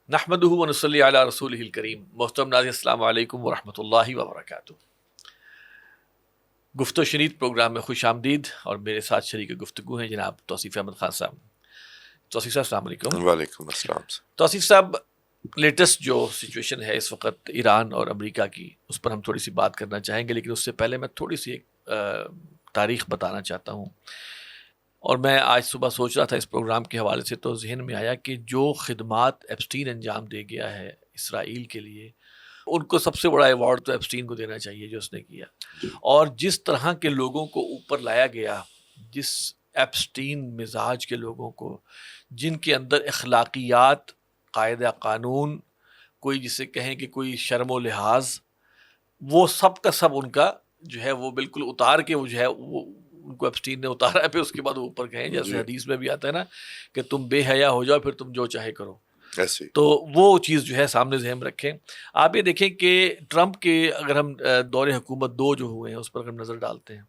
نحمدہ و نصلی علی رسولہ الکریم. محترم ناظرین السلام علیکم ورحمۃ اللہ وبرکاتہ. گفت و شنید پروگرام میں خوش آمدید، اور میرے ساتھ شریک گفتگو ہیں جناب توصیف احمد خان صاحب. توصیف صاحب السلام علیکم. وعلیکم السلام. توصیف صاحب، لیٹسٹ جو سچویشن ہے اس وقت ایران اور امریکہ کی، اس پر ہم تھوڑی سی بات کرنا چاہیں گے، لیکن اس سے پہلے میں تھوڑی سی ایک تاریخ بتانا چاہتا ہوں. اور میں آج صبح سوچ رہا تھا اس پروگرام کے حوالے سے، تو ذہن میں آیا کہ جو خدمات ایپسٹین انجام دے گیا ہے اسرائیل کے لیے، ان کو سب سے بڑا ایوارڈ تو ایپسٹین کو دینا چاہیے جو اس نے کیا. اور جس طرح کے لوگوں کو اوپر لایا گیا، جس ایپسٹین مزاج کے لوگوں کو، جن کے اندر اخلاقیات، قاعدہ قانون، کوئی جسے کہیں کہ کوئی شرم و لحاظ، وہ سب کا سب ان کا جو ہے وہ بالکل اتار کے وہ جو ہے وہ ان کو ایپسٹین نے اتارا ہے، پھر اس کے بعد وہ اوپر گئے. جیسے حدیث میں بھی آتا ہے نا کہ تم بے حیا ہو جاؤ، پھر تم جو چاہے کرو. تو وہ چیز جو ہے سامنے ذہن میں رکھیں. آپ یہ دیکھیں کہ ٹرمپ کے اگر ہم دور حکومت 2 جو ہوئے ہیں اس پر اگر ہم نظر ڈالتے ہیں،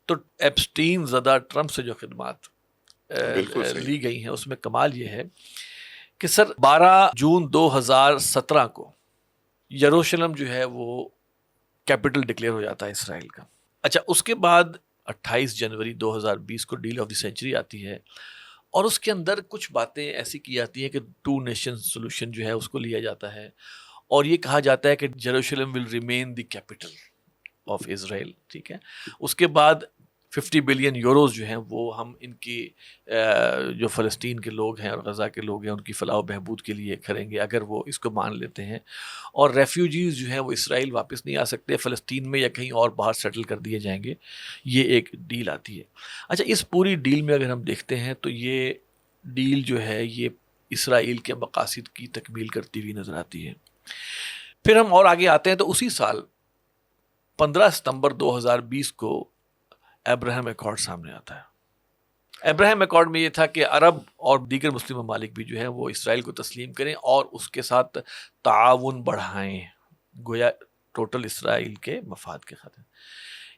تو ایپسٹین زدہ ٹرمپ سے جو خدمات لی گئی ہیں، اس میں کمال یہ ہے کہ سر 12 جون 2017 کو یروشلم جو ہے وہ کیپٹل ڈکلیئر ہو جاتا ہے اسرائیل کا. اچھا، اس کے بعد 28 جنوری 2020 کو ڈیل آف دی سینچری آتی ہے، اور اس کے اندر کچھ باتیں ایسی کی جاتی ہیں کہ 2 نیشن سولوشن جو ہے اس کو لیا جاتا ہے، اور یہ کہا جاتا ہے کہ یروشلم will remain the capital of Israel. ٹھیک ہے. اس کے بعد 50 بلین یوروز جو ہیں وہ ہم ان کی جو فلسطین کے لوگ ہیں اور غزہ کے لوگ ہیں ان کی فلاح و بہبود کے لیے کریں گے اگر وہ اس کو مان لیتے ہیں. اور ریفیوجیز جو ہیں وہ اسرائیل واپس نہیں آ سکتے، فلسطین میں یا کہیں اور باہر سیٹل کر دیے جائیں گے. یہ ایک ڈیل آتی ہے. اچھا، اس پوری ڈیل میں اگر ہم دیکھتے ہیں تو یہ ڈیل جو ہے یہ اسرائیل کے مقاصد کی تکمیل کرتی ہوئی نظر آتی ہے. پھر ہم اور آگے آتے ہیں تو اسی سال 15 ستمبر 2020 کو ابراہم ایکارڈ سامنے آتا ہے. ابراہم ایکارڈ میں یہ تھا کہ عرب اور دیگر مسلم ممالک بھی جو ہیں وہ اسرائیل کو تسلیم کریں اور اس کے ساتھ تعاون بڑھائیں، گویا ٹوٹل اسرائیل کے مفاد کے خاطر.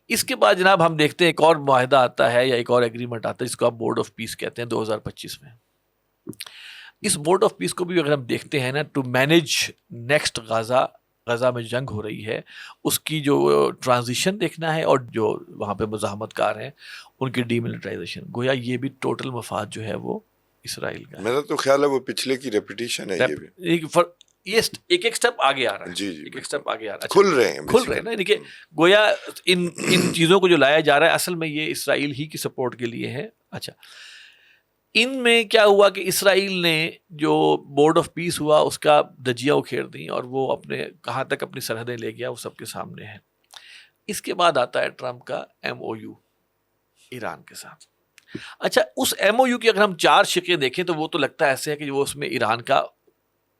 اس کے بعد جناب ہم دیکھتے ہیں ایک اور معاہدہ آتا ہے یا ایک اور ایگریمنٹ آتا ہے جس کو آپ بورڈ آف پیس کہتے ہیں 2025 میں. اس بورڈ آف پیس کو بھی اگر ہم دیکھتے ہیں نا، ٹو مینیج نیکسٹ غزہ میں جنگ ہو رہی ہے، اس کی جو ٹرانزیشن دیکھنا ہے، اور جو وہاں پہ مزاحمت کار ہیں ان کی ڈی ملٹرائزیشن. گویا یہ بھی ٹوٹل مفاد جو ہے وہ اسرائیل کا. میرا تو خیال ہے وہ پچھلے کی ریپیٹیشن ہے. یہ بھی یہ ایک سٹیپ آگے آ رہا ہے. جی ایک سٹیپ آگے آ رہا ہے. کھل رہے ہیں نا. یعنی کہ گویا ان چیزوں کو جو لایا جا رہا ہے اصل میں یہ اسرائیل ہی کی سپورٹ کے لیے ہے. اچھا، ان میں کیا ہوا کہ اسرائیل نے جو بورڈ آف پیس ہوا اس کا دجیاں اکھیڑ دیں، اور وہ اپنے کہاں تک اپنی سرحدیں لے گیا وہ سب کے سامنے ہے. اس کے بعد آتا ہے ٹرمپ کا MOU ایران کے ساتھ. اچھا، اس MOU کی اگر ہم 4 شقیں دیکھیں تو وہ تو لگتا ہے ایسے ہے کہ وہ اس میں ایران کا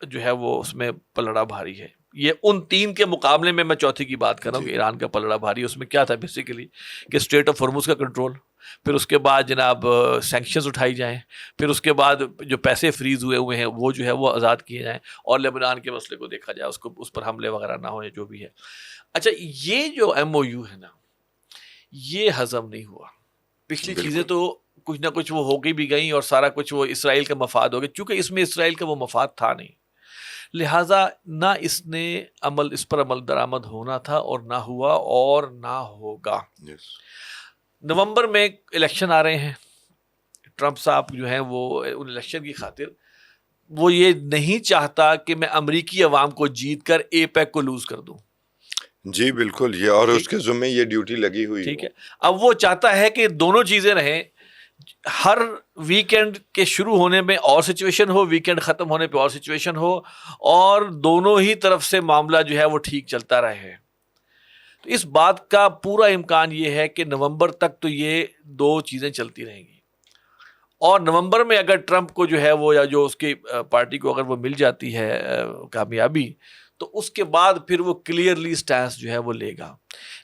جو ہے وہ اس میں پلڑا بھاری ہے. یہ ان 3 کے مقابلے میں چوتھی کی بات کر رہا ہوں کہ ایران کا پلڑا بھاری. اس میں کیا تھا بیسیکلی کہ اسٹریٹ آف ہرمز کا کنٹرول، پھر اس کے بعد جناب سینکشنز اٹھائی جائیں، پھر اس کے بعد جو پیسے فریز ہوئے ہیں وہ جو ہے وہ آزاد کیے جائیں، اور لیبنان کے مسئلے کو دیکھا جائے، اس پر حملے وغیرہ نہ ہو یا جو بھی ہے. اچھا، یہ جو MOU ہے نا یہ ہضم نہیں ہوا. پچھلی چیزیں تو کچھ نہ کچھ وہ ہو گئی بھی گئیں، اور سارا کچھ وہ اسرائیل کا مفاد ہو گیا. چونکہ اس میں اسرائیل کا وہ مفاد تھا نہیں، لہٰذا نہ اس پر عمل درآمد ہونا تھا، اور نہ ہوا اور نہ ہوگا. نومبر میں الیکشن آ رہے ہیں. ٹرمپ صاحب جو ہیں وہ ان الیکشن کی خاطر وہ یہ نہیں چاہتا کہ میں امریکی عوام کو جیت کر APEC کو لوز کر دوں. جی بالکل، یہ اور اس کے ذمہ یہ ڈیوٹی لگی ہوئی. ٹھیک ہے. اب وہ چاہتا ہے کہ دونوں چیزیں رہیں، ہر ویکینڈ کے شروع ہونے میں اور سچویشن ہو، ویکینڈ ختم ہونے پہ اور سچویشن ہو، اور دونوں ہی طرف سے معاملہ جو ہے وہ ٹھیک چلتا رہے. تو اس بات کا پورا امکان یہ ہے کہ نومبر تک تو یہ 2 چیزیں چلتی رہیں گی. اور نومبر میں اگر ٹرمپ کو جو ہے وہ یا جو اس کی پارٹی کو اگر وہ مل جاتی ہے کامیابی، تو اس کے بعد پھر وہ کلیئرلی سٹینس جو ہے وہ لے گا.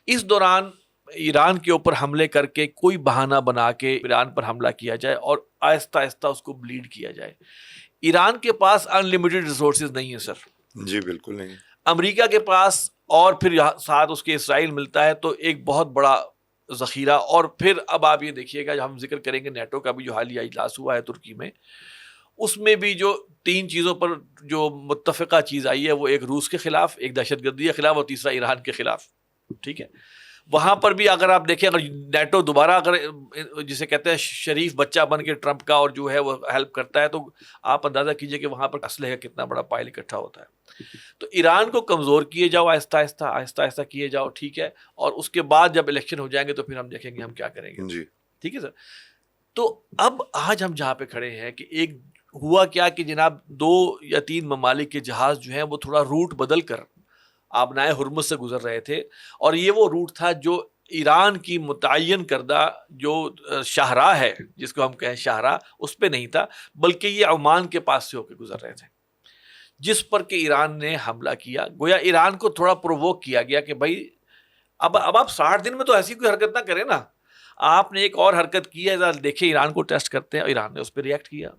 اس دوران ایران کے اوپر حملے کر کے کوئی بہانہ بنا کے ایران پر حملہ کیا جائے اور آہستہ آہستہ اس کو بلیڈ کیا جائے. ایران کے پاس انلمیٹڈ ریسورسز نہیں ہیں سر. جی بالکل نہیں. امریکہ کے پاس اور پھر ساتھ اس کے اسرائیل ملتا ہے تو ایک بہت بڑا ذخیرہ. اور پھر اب آپ یہ دیکھیے گا، ہم ذکر کریں گے نیٹو کا بھی جو حالیہ اجلاس ہوا ہے ترکی میں، اس میں بھی جو 3 چیزوں پر جو متفقہ چیز آئی ہے وہ ایک روس کے خلاف، ایک دہشت گردی کے خلاف، اور تیسرا ایران کے خلاف. ٹھیک ہے، وہاں پر بھی اگر آپ دیکھیں، اگر نیٹو دوبارہ اگر جسے کہتے ہیں شریف بچہ بن کے ٹرمپ کا اور جو ہے وہ ہیلپ کرتا ہے، تو آپ اندازہ کیجئے کہ وہاں پر اسلحے کا کتنا بڑا پائل اکٹھا ہوتا ہے. تو ایران کو کمزور کیے جاؤ، آہستہ آہستہ کیے جاؤ. ٹھیک ہے، اور اس کے بعد جب الیکشن ہو جائیں گے تو پھر ہم دیکھیں گے ہم کیا کریں گے. جی ٹھیک ہے سر. تو اب آج ہم جہاں پہ کھڑے ہیں کہ ایک ہوا کیا کہ جناب 2 یا 3 ممالک کے جہاز جو ہیں وہ تھوڑا روٹ بدل کر آبنائے ہرمز سے گزر رہے تھے، اور یہ وہ روٹ تھا جو ایران کی متعین کردہ جو شاہراہ ہے، جس کو ہم کہیں شاہراہ، اس پہ نہیں تھا، بلکہ یہ عمان کے پاس سے ہو کے گزر رہے تھے، جس پر کہ ایران نے حملہ کیا. گویا ایران کو تھوڑا پرووک کیا گیا کہ بھائی اب آپ 60 دن میں تو ایسی کوئی حرکت نہ کریں نا. آپ نے ایک اور حرکت کی ہے، دیکھیں ایران کو ٹیسٹ کرتے ہیں. اور ایران نے اس پہ ریئیکٹ کیا،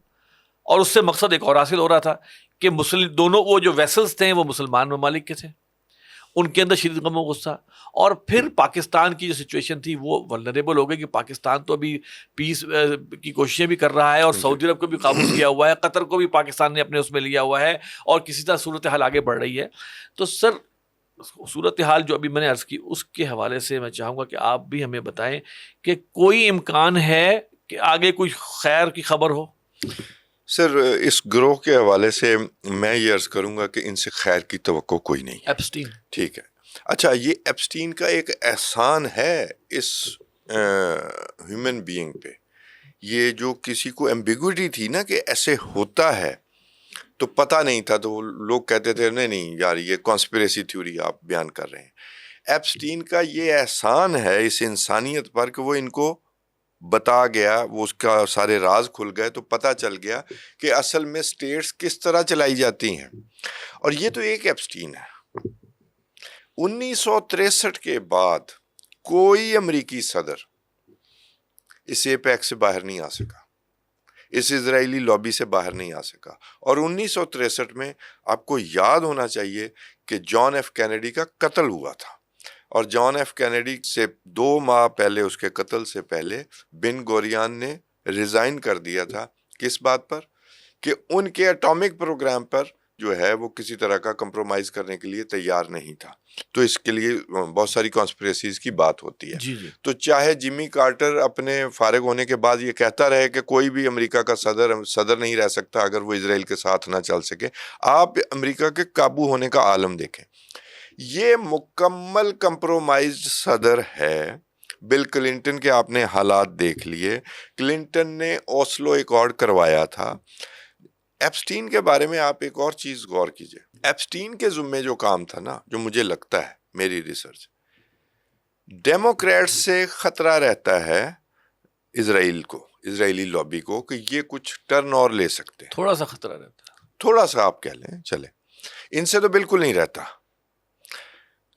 اور اس سے مقصد ایک اور حاصل ہو رہا تھا کہ دونوں وہ جو ویسلز تھے وہ مسلمان ممالک کے تھے، ان کے اندر شدید غم و غصہ. اور پھر پاکستان کی جو سچویشن تھی وہ ولنریبل ہو گئی کہ پاکستان تو ابھی پیس کی کوششیں بھی کر رہا ہے، اور سعودی عرب کو بھی قابو کیا ہوا ہے، قطر کو بھی پاکستان نے اپنے اس میں لیا ہوا ہے، اور کسی طرح صورتحال آگے بڑھ رہی ہے. تو سر صورتحال جو ابھی میں نے عرض کی اس کے حوالے سے میں چاہوں گا کہ آپ بھی ہمیں بتائیں کہ کوئی امکان ہے کہ آگے کوئی خیر کی خبر ہو. سر، اس گروہ کے حوالے سے میں یہ عرض کروں گا کہ ان سے خیر کی توقع کوئی نہیں ہے. ایپسٹین، ٹھیک ہے. اچھا، یہ ایپسٹین کا ایک احسان ہے اس ہیومن بینگ پہ. یہ جو کسی کو ایمبیگوٹی تھی نا کہ ایسے ہوتا ہے تو پتہ نہیں تھا، تو لوگ کہتے تھے نہیں یار یہ کانسپریسی تھیوری آپ بیان کر رہے ہیں. ایپسٹین کا یہ احسان ہے اس انسانیت پر کہ وہ ان کو بتا گیا، وہ اس کا سارے راز کھل گئے، تو پتہ چل گیا کہ اصل میں سٹیٹس کس طرح چلائی جاتی ہیں. اور یہ تو ایک ایپسٹین ہے. 1963 کے بعد کوئی امریکی صدر اس ایپیک سے باہر نہیں آ سکا، اس اسرائیلی لابی سے باہر نہیں آ سکا. اور 1963 میں آپ کو یاد ہونا چاہیے کہ جان ایف کینیڈی کا قتل ہوا تھا، اور جان ایف کینیڈی سے 2 ماہ پہلے، اس کے قتل سے پہلے، بن گوریان نے ریزائن کر دیا تھا. کس بات پر؟ کہ ان کے اٹامک پروگرام پر جو ہے وہ کسی طرح کا کمپرومائز کرنے کے لیے تیار نہیں تھا. تو اس کے لیے بہت ساری کانسپریسیز کی بات ہوتی ہے. جی جی. تو چاہے جمی کارٹر اپنے فارغ ہونے کے بعد یہ کہتا رہے کہ کوئی بھی امریکہ کا صدر نہیں رہ سکتا اگر وہ اسرائیل کے ساتھ نہ چل سکے، آپ امریکہ کے قابو ہونے کا عالم دیکھیں. یہ مکمل کمپرومائزڈ صدر ہے. بل کلنٹن کے آپ نے حالات دیکھ لیے. کلنٹن نے اوسلو ایکارڈ کروایا تھا. ایپسٹین کے بارے میں آپ ایک اور چیز غور کیجئے. ایپسٹین کے ذمے جو کام تھا نا، جو مجھے لگتا ہے میری ریسرچ، ڈیموکریٹ سے خطرہ رہتا ہے اسرائیل کو، اسرائیلی لابی کو، کہ یہ کچھ ٹرن اور لے سکتے ہیں. تھوڑا سا خطرہ رہتا ہے، تھوڑا سا آپ کہہ لیں چلے. ان سے تو بالکل نہیں رہتا،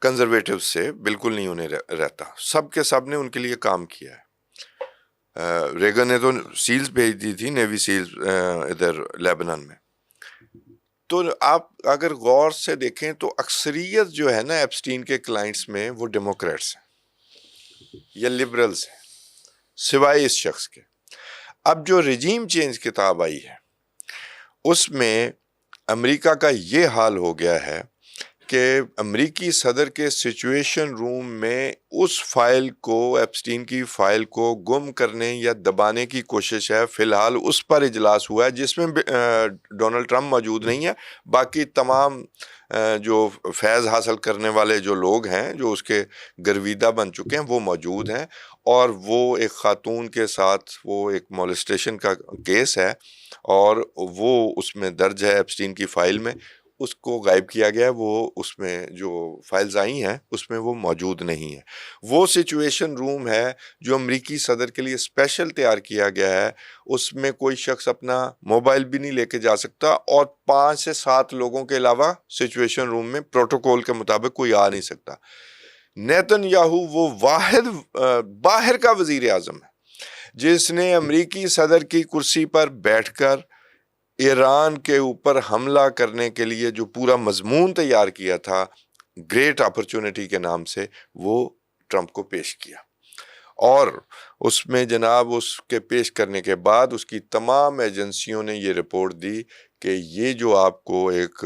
کنزرویٹو سے بالکل نہیں انہیں رہتا. سب کے سب نے ان کے لیے کام کیا ہے. ریگن نے تو سیلز بھیج دی تھی، نیوی سیلز ادھر لیبنان میں. تو آپ اگر غور سے دیکھیں تو اکثریت جو ہے نا ایپسٹین کے کلائنٹس میں وہ ڈیموکریٹس ہیں یا لبرلز ہیں، سوائے اس شخص کے. اب جو رجیم چینج کتاب آئی ہے اس میں امریکہ کا یہ حال ہو گیا ہے کہ امریکی صدر کے سچویشن روم میں اس فائل کو، ایپسٹین کی فائل کو گم کرنے یا دبانے کی کوشش ہے. فی الحال اس پر اجلاس ہوا ہے جس میں ڈونلڈ ٹرمپ موجود نہیں ہے، باقی تمام جو فیض حاصل کرنے والے جو لوگ ہیں، جو اس کے گرویدہ بن چکے ہیں، وہ موجود ہیں. اور وہ ایک خاتون کے ساتھ وہ ایک مولسٹیشن کا کیس ہے، اور وہ اس میں درج ہے ایپسٹین کی فائل میں. اس کو غائب کیا گیا، وہ اس میں جو فائلز آئی ہیں اس میں وہ موجود نہیں ہے. وہ سچویشن روم ہے جو امریکی صدر کے لیے اسپیشل تیار کیا گیا ہے. اس میں کوئی شخص اپنا موبائل بھی نہیں لے کے جا سکتا، اور 5 سے 7 لوگوں کے علاوہ سچویشن روم میں پروٹوکول کے مطابق کوئی آ نہیں سکتا. نیتن یاہو وہ واحد باہر کا وزیر اعظم ہے جس نے امریکی صدر کی کرسی پر بیٹھ کر ایران کے اوپر حملہ کرنے کے لیے جو پورا مضمون تیار کیا تھا گریٹ اپرچونٹی کے نام سے، وہ ٹرمپ کو پیش کیا. اور اس میں جناب اس کے پیش کرنے کے بعد اس کی تمام ایجنسیوں نے یہ رپورٹ دی کہ یہ جو آپ کو ایک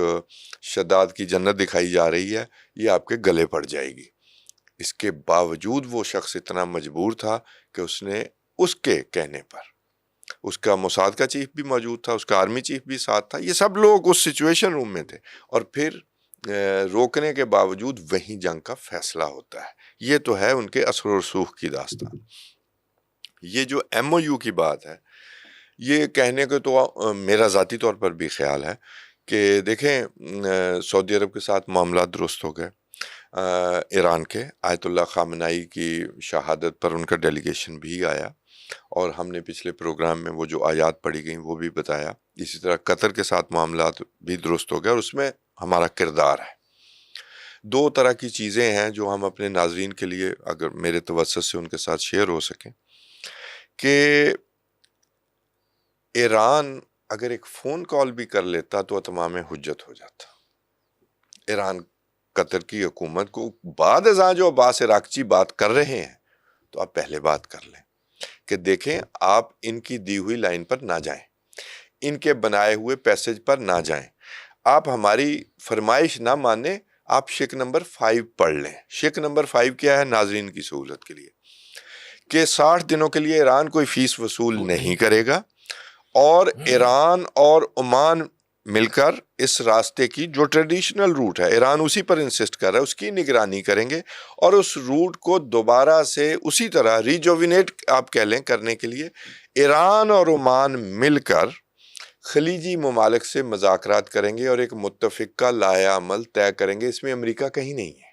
شداد کی جنت دکھائی جا رہی ہے یہ آپ کے گلے پڑ جائے گی. اس کے باوجود وہ شخص اتنا مجبور تھا کہ اس نے اس کے کہنے پر، اس کا موساد کا چیف بھی موجود تھا، اس کا آرمی چیف بھی ساتھ تھا، یہ سب لوگ اس سچویشن روم میں تھے، اور پھر روکنے کے باوجود وہیں جنگ کا فیصلہ ہوتا ہے. یہ تو ہے ان کے اثر و رسوخ کی داستان. یہ جو ایم او یو کی بات ہے، یہ کہنے کو تو میرا ذاتی طور پر بھی خیال ہے کہ دیکھیں سعودی عرب کے ساتھ معاملات درست ہو گئے. ایران کے آیت اللہ خامنائی کی شہادت پر ان کا ڈیلیگیشن بھی آیا، اور ہم نے پچھلے پروگرام میں وہ جو آیات پڑھی گئیں وہ بھی بتایا. اسی طرح قطر کے ساتھ معاملات بھی درست ہو گئے، اور اس میں ہمارا کردار ہے. دو طرح کی چیزیں ہیں جو ہم اپنے ناظرین کے لیے اگر میرے توسط سے ان کے ساتھ شیئر ہو سکیں، کہ ایران اگر ایک فون کال بھی کر لیتا تو اتمام حجت ہو جاتا. ایران قطر کی حکومت کو بعد ازاں جو عباس عراقچی بات کر رہے ہیں تو آپ پہلے بات کر لیں کہ دیکھیں آپ ان کی دی ہوئی لائن پر نہ جائیں، ان کے بنائے ہوئے پیسج پر نہ جائیں، آپ ہماری فرمائش نہ مانیں، آپ شک نمبر 5 پڑھ لیں. شک نمبر 5 کیا ہے ناظرین کی سہولت کے لیے؟ کہ 60 دنوں کے لیے ایران کوئی فیس وصول نہیں کرے گا، اور ایران اور عمان مل کر اس راستے کی جو ٹریڈیشنل روٹ ہے، ایران اسی پر انسسٹ کر رہا ہے، اس کی نگرانی کریں گے، اور اس روٹ کو دوبارہ سے اسی طرح ریجوینیٹ آپ کہہ لیں کرنے کے لیے ایران اور عمان مل کر خلیجی ممالک سے مذاکرات کریں گے اور ایک متفقہ لائحہ عمل طے کریں گے. اس میں امریکہ کہیں نہیں ہے.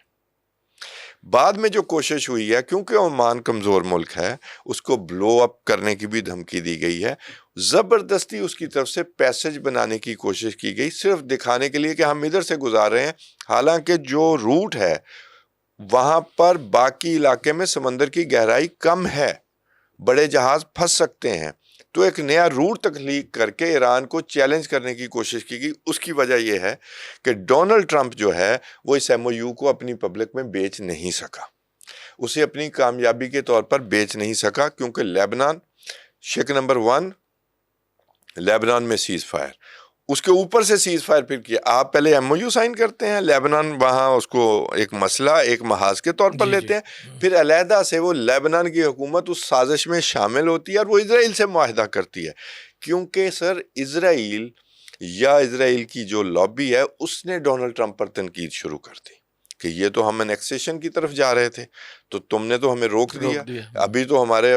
بعد میں جو کوشش ہوئی ہے، کیونکہ عمان کمزور ملک ہے، اس کو بلو اپ کرنے کی بھی دھمکی دی گئی ہے، زبردستی اس کی طرف سے پیسج بنانے کی کوشش کی گئی، صرف دکھانے کے لیے کہ ہم ادھر سے گزار رہے ہیں، حالانکہ جو روٹ ہے وہاں پر باقی علاقے میں سمندر کی گہرائی کم ہے، بڑے جہاز پھنس سکتے ہیں. تو ایک نیا روٹ تخلیق کر کے ایران کو چیلنج کرنے کی کوشش کی گئی. اس کی وجہ یہ ہے کہ ڈونلڈ ٹرمپ جو ہے وہ اس ایم او یو کو اپنی پبلک میں بیچ نہیں سکا، اسے اپنی کامیابی کے طور پر بیچ نہیں سکا، کیونکہ لیبنان، شک نمبر 1 لیبنان میں سیز فائر، اس کے اوپر سے سیز فائر پھر کیا. آپ پہلے ایم او یو سائن کرتے ہیں، لیبنان وہاں اس کو ایک مسئلہ ایک محاذ کے طور پر لیتے ہیں، پھر علیحدہ سے وہ لیبنان کی حکومت اس سازش میں شامل ہوتی ہے اور وہ اسرائیل سے معاہدہ کرتی ہے. کیونکہ سر اسرائیل یا اسرائیل کی جو لابی ہے اس نے ڈونلڈ ٹرمپ پر تنقید شروع کر دی کہ یہ تو ہم انیکسیشن کی طرف جا رہے تھے تو تم نے تو ہمیں روک دیا، ابھی تو ہمارے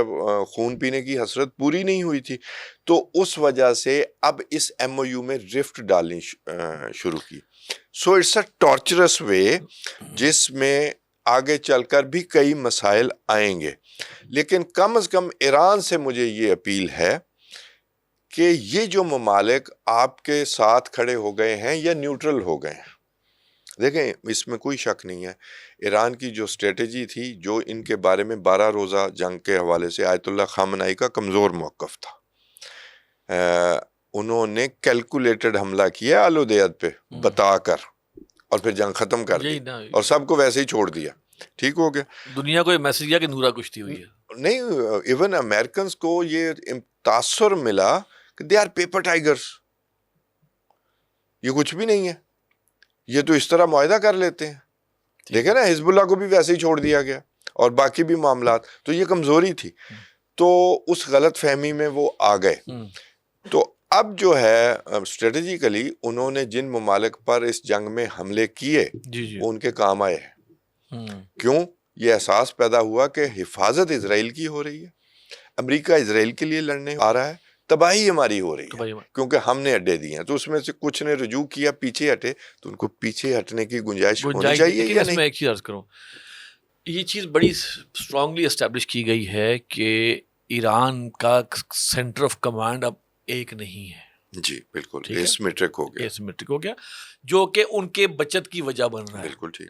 خون پینے کی حسرت پوری نہیں ہوئی تھی. تو اس وجہ سے اب اس ایم او یو میں رفٹ ڈالنی شروع کی. سو اٹس اے ٹارچرس وے جس میں آگے چل کر بھی کئی مسائل آئیں گے. لیکن کم از کم ایران سے مجھے یہ اپیل ہے کہ یہ جو ممالک آپ کے ساتھ کھڑے ہو گئے ہیں یا نیوٹرل ہو گئے ہیں، دیکھیں اس میں کوئی شک نہیں ہے، ایران کی جو اسٹریٹجی تھی، جو ان کے بارے میں 12 روزہ جنگ کے حوالے سے آیت اللہ خامنائی کا کمزور موقف تھا، انہوں نے کیلکولیٹڈ حملہ کیا آل ادیت پہ بتا کر، اور پھر جنگ ختم کر دی اور سب کو ویسے ہی چھوڑ دیا. ٹھیک ہو گیا، دنیا کو یہ میسج دیا کہ نورا کشتی ہوئی ہے. نہیں، ایون امریکنز کو یہ تاثر ملا کہ دے آر پیپر ٹائیگرز، یہ کچھ بھی نہیں ہے، یہ تو اس طرح معاہدہ کر لیتے ہیں. دیکھیں نا حزب اللہ کو بھی ویسے ہی چھوڑ دیا گیا اور باقی بھی معاملات. تو یہ کمزوری تھی، تو اس غلط فہمی میں وہ آ گئے. تو اب جو ہے اسٹریٹجیکلی انہوں نے جن ممالک پر اس جنگ میں حملے کیے وہ ان کے کام آئے ہیں. کیوں؟ یہ احساس پیدا ہوا کہ حفاظت اسرائیل کی ہو رہی ہے، امریکہ اسرائیل کے لیے لڑنے آ رہا ہے، تباہی ہماری ہو رہی ہے کیونکہ ہم نے اڈے دیے ہیں. تو اس میں سے کچھ نے رجوع کیا، پیچھے ہٹے، تو ان کو پیچھے ہٹنے کی گنجائش ہونی چاہیے یا نہیں؟ میں ایک چیز عرض کروں، یہ چیز بڑی اسٹرانگلی اسٹیبلش کی گئی ہے کہ ایران کا سینٹر آف کمانڈ اب ایک نہیں ہے. جی بالکل، ایسیمیٹرک ہو گیا، ایسیمیٹرک ہو گیا، جو کہ ان کے بچت کی وجہ بن رہا ہے. بالکل ٹھیک.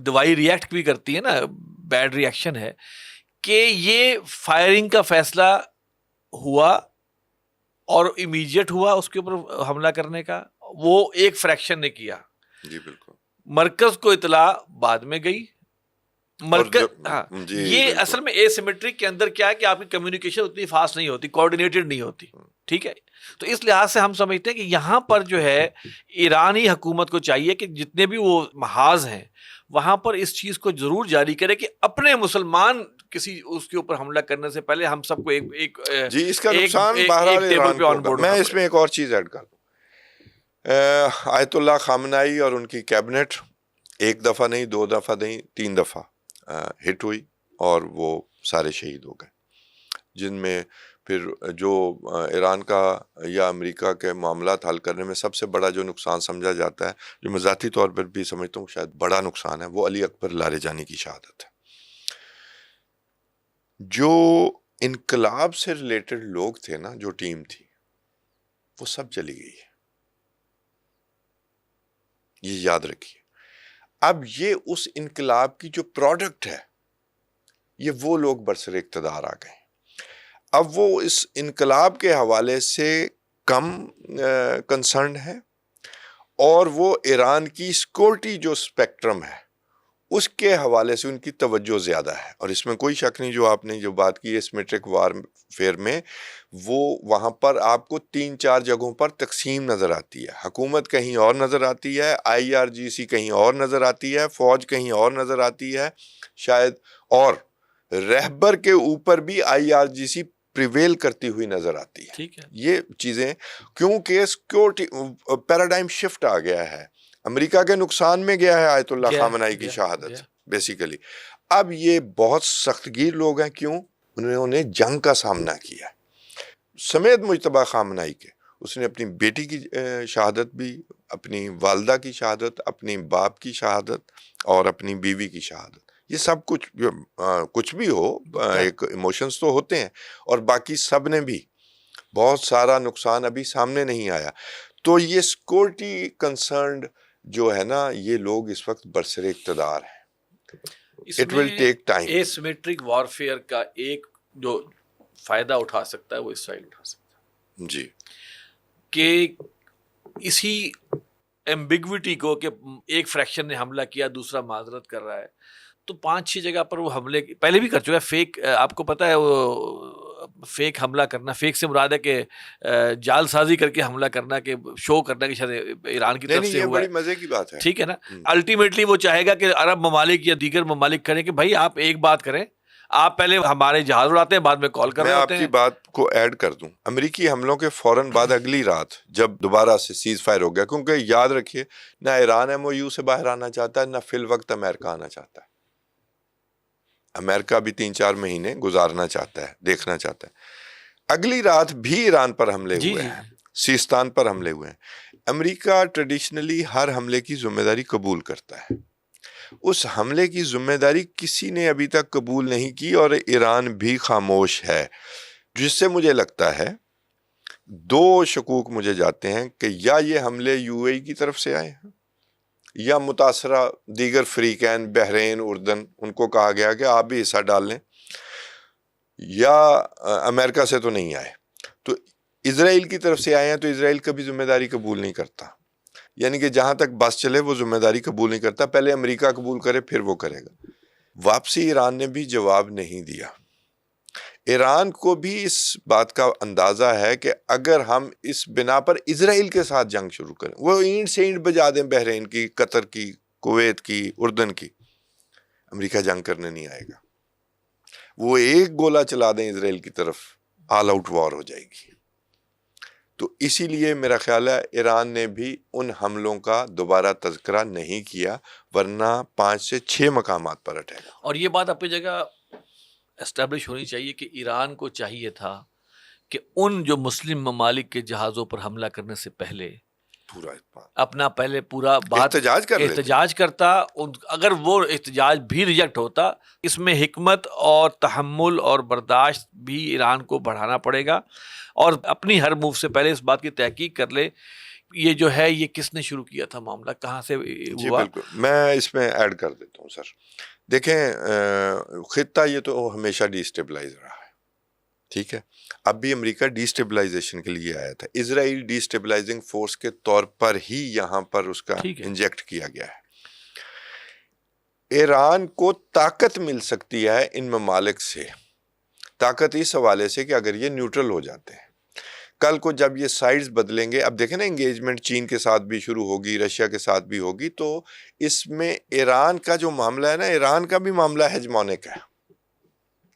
دوائی ریئیکٹ بھی کرتی ہے نا، بیڈ ریئیکشن ہے کہ یہ فائرنگ کا فیصلہ ہوا اور امیجیٹ ہوا اس کے اوپر حملہ کرنے کا، وہ ایک فریکشن نے کیا. جی بالکل. مرکز کو اطلاع بعد میں گئی، ہاں یہ اصل میں اے سیمیٹرک کے اندر کیا ہے کہ آپ کی کمیونیکیشن اتنی فاسٹ نہیں ہوتی، کوآرڈینیٹڈ نہیں ہوتی، ٹھیک ہے. تو اس لحاظ سے ہم سمجھتے ہیں کہ یہاں پر جو ہے ایرانی حکومت کو چاہیے کہ جتنے بھی وہ محاذ ہیں وہاں پر اس چیز کو ضرور جاری کرے کہ اپنے مسلمان کسی اس کے اوپر حملہ کرنے سے پہلے ہم سب کو ایک جی اس کا نقصان بہرحال ایران کو ہوگا. میں اس میں ایک اور چیز ایڈ کر دوں، آیت اللہ خامنائی اور ان کی کیبنٹ ایک دفعہ نہیں، 2 دفعہ نہیں، 3 دفعہ ہٹ ہوئی اور وہ سارے شہید ہو گئے، جن میں پھر جو ایران کا یا امریکہ کے معاملات حل کرنے میں سب سے بڑا جو نقصان سمجھا جاتا ہے، جو میں ذاتی طور پر بھی سمجھتا ہوں شاید بڑا نقصان ہے، وہ علی اکبر لاریجانی کی شہادت ہے. جو انقلاب سے ریلیٹڈ لوگ تھے نا، جو ٹیم تھی، وہ سب چلی گئی ہے، یہ یاد رکھیے. اب یہ اس انقلاب کی جو پروڈکٹ ہے، یہ وہ لوگ برسر اقتدار آ گئے. اب وہ اس انقلاب کے حوالے سے کم کنسرن ہے، اور وہ ایران کی سیکورٹی جو اسپیکٹرم ہے اس کے حوالے سے ان کی توجہ زیادہ ہے. اور اس میں کوئی شک نہیں، جو آپ نے جو بات کی اسیمیٹرک وار فیئر میں، وہ وہاں پر آپ کو 3-4 جگہوں پر تقسیم نظر آتی ہے. حکومت کہیں اور نظر آتی ہے، IRGC کہیں اور نظر آتی ہے، فوج کہیں اور نظر آتی ہے شاید، اور رہبر کے اوپر بھی IRGC پریویل کرتی ہوئی نظر آتی ہے. ٹھیک ہے، یہ چیزیں کیونکہ سیکورٹی پیراڈائم شفٹ آ گیا ہے، امریکہ کے نقصان میں گیا ہے آیت اللہ خامنائی کی شہادت بیسیکلی. اب یہ بہت سخت گیر لوگ ہیں، کیوں؟ انہوں نے جنگ کا سامنا کیا سمیت مجتبیٰ خامنائی کے. اس نے اپنی بیٹی کی شہادت بھی، اپنی والدہ کی شہادت، اپنی باپ کی شہادت اور اپنی بیوی کی شہادت. یہ سب کچھ بھی ہو، ایک ایموشنز تو ہوتے ہیں، اور باقی سب نے بھی بہت سارا نقصان ابھی سامنے نہیں آیا. تو یہ سیکورٹی کنسرنڈ جو ہے نا، یہ لوگ اس وقت برسر اقتدار ہیں. It will take time. A symmetric warfare کا ایک جو فائدہ اٹھا سکتا ہے وہ اسرائیل اٹھا سکتا ہے جی، کہ اسی ایمبیگوٹی کو کہ ایک فریکشن نے حملہ کیا، دوسرا معذرت کر رہا ہے، تو 5-6 جگہ پر وہ حملے پہلے بھی کر چکا ہے. فیک، آپ کو پتہ ہے وہ فیک حملہ کرنا، فیک سے مراد ہے کہ جال سازی کر کے حملہ کرنا، کہ شو کرنا کہ شاید ایران کی طرف سے ہوا ہے. بڑی مزے کی بات ہے، ٹھیک ہے نا. الٹیمیٹلی وہ چاہے گا کہ عرب ممالک یا دیگر ممالک کریں کہ بھائی آپ ایک بات کریں، آپ پہلے ہمارے جہاز اڑاتے ہیں، بعد میں کال کر رہے ہوتے ہیں. میں آپ کی بات کو ایڈ کر دوں، امریکی حملوں کے فوراً بعد اگلی رات جب دوبارہ سے سیز فائر ہو گیا، کیونکہ یاد رکھیے نہ ایران MOU سے باہر آنا چاہتا ہے، نہ فی الوقت امریکہ آنا چاہتا ہے. امریکہ بھی 3-4 مہینے گزارنا چاہتا ہے، دیکھنا چاہتا ہے. اگلی رات بھی ایران پر حملے ہوئے ہیں، سیستان پر حملے ہوئے ہیں. امریکہ ٹریڈیشنلی ہر حملے کی ذمہ داری قبول کرتا ہے. اس حملے کی ذمہ داری کسی نے ابھی تک قبول نہیں کی، اور ایران بھی خاموش ہے، جس سے مجھے لگتا ہے 2 شکوک مجھے جاتے ہیں کہ یا یہ حملے UAE کی طرف سے آئے ہیں، یا متاثرہ دیگر فریقین بحرین، اردن، ان کو کہا گیا کہ آپ بھی حصہ ڈال لیں، یا امریکہ سے تو نہیں آئے. تو اسرائیل کی طرف سے آئے ہیں، تو اسرائیل کبھی ذمہ داری قبول نہیں کرتا، یعنی کہ جہاں تک بس چلے وہ ذمہ داری قبول نہیں کرتا، پہلے امریکہ قبول کرے پھر وہ کرے گا. واپسی ایران نے بھی جواب نہیں دیا. ایران کو بھی اس بات کا اندازہ ہے کہ اگر ہم اس بنا پر اسرائیل کے ساتھ جنگ شروع کریں، وہ اینٹ سے اینٹ بجا دیں بحرین کی، قطر کی، کویت کی، اردن کی، امریکہ جنگ کرنے نہیں آئے گا. وہ ایک گولہ چلا دیں اسرائیل کی طرف، آل آؤٹ وار ہو جائے گی. تو اسی لیے میرا خیال ہے ایران نے بھی ان حملوں کا دوبارہ تذکرہ نہیں کیا، ورنہ 5 سے 6 مقامات پر اٹیک. اور یہ بات اپنی جگہ اسٹیبلش ہونی چاہیے کہ ایران کو چاہیے تھا کہ ان جو مسلم ممالک کے جہازوں پر حملہ کرنے سے پہلے پورا اپنا پہلے پورا بات احتجاج کرتا. اگر وہ احتجاج بھی ریجیکٹ ہوتا، اس میں حکمت اور تحمل اور برداشت بھی ایران کو بڑھانا پڑے گا، اور اپنی ہر موو سے پہلے اس بات کی تحقیق کر لے یہ جو ہے یہ کس نے شروع کیا تھا معاملہ، کہاں سے ہوا. جی بالکل، میں اس میں ایڈ کر دیتا ہوں سر. دیکھیں خطہ یہ تو ہمیشہ ڈی اسٹیبلائز رہا ہے، ٹھیک ہے. اب بھی امریکہ ڈی اسٹیبلائزیشن کے لیے آیا تھا، اسرائیل ڈی اسٹیبلائزنگ فورس کے طور پر ہی یہاں پر اس کا انجیکٹ کیا گیا ہے. ایران کو طاقت مل سکتی ہے ان ممالک سے، طاقت اس حوالے سے کہ اگر یہ نیوٹرل ہو جاتے ہیں، کل کو جب یہ سائڈز بدلیں گے، اب دیکھیں نا انگیجمنٹ چین کے ساتھ بھی شروع ہوگی، رشیا کے ساتھ بھی ہوگی، تو اس میں ایران کا جو معاملہ ہے نا، ایران کا بھی معاملہ ہیجمونک ہے،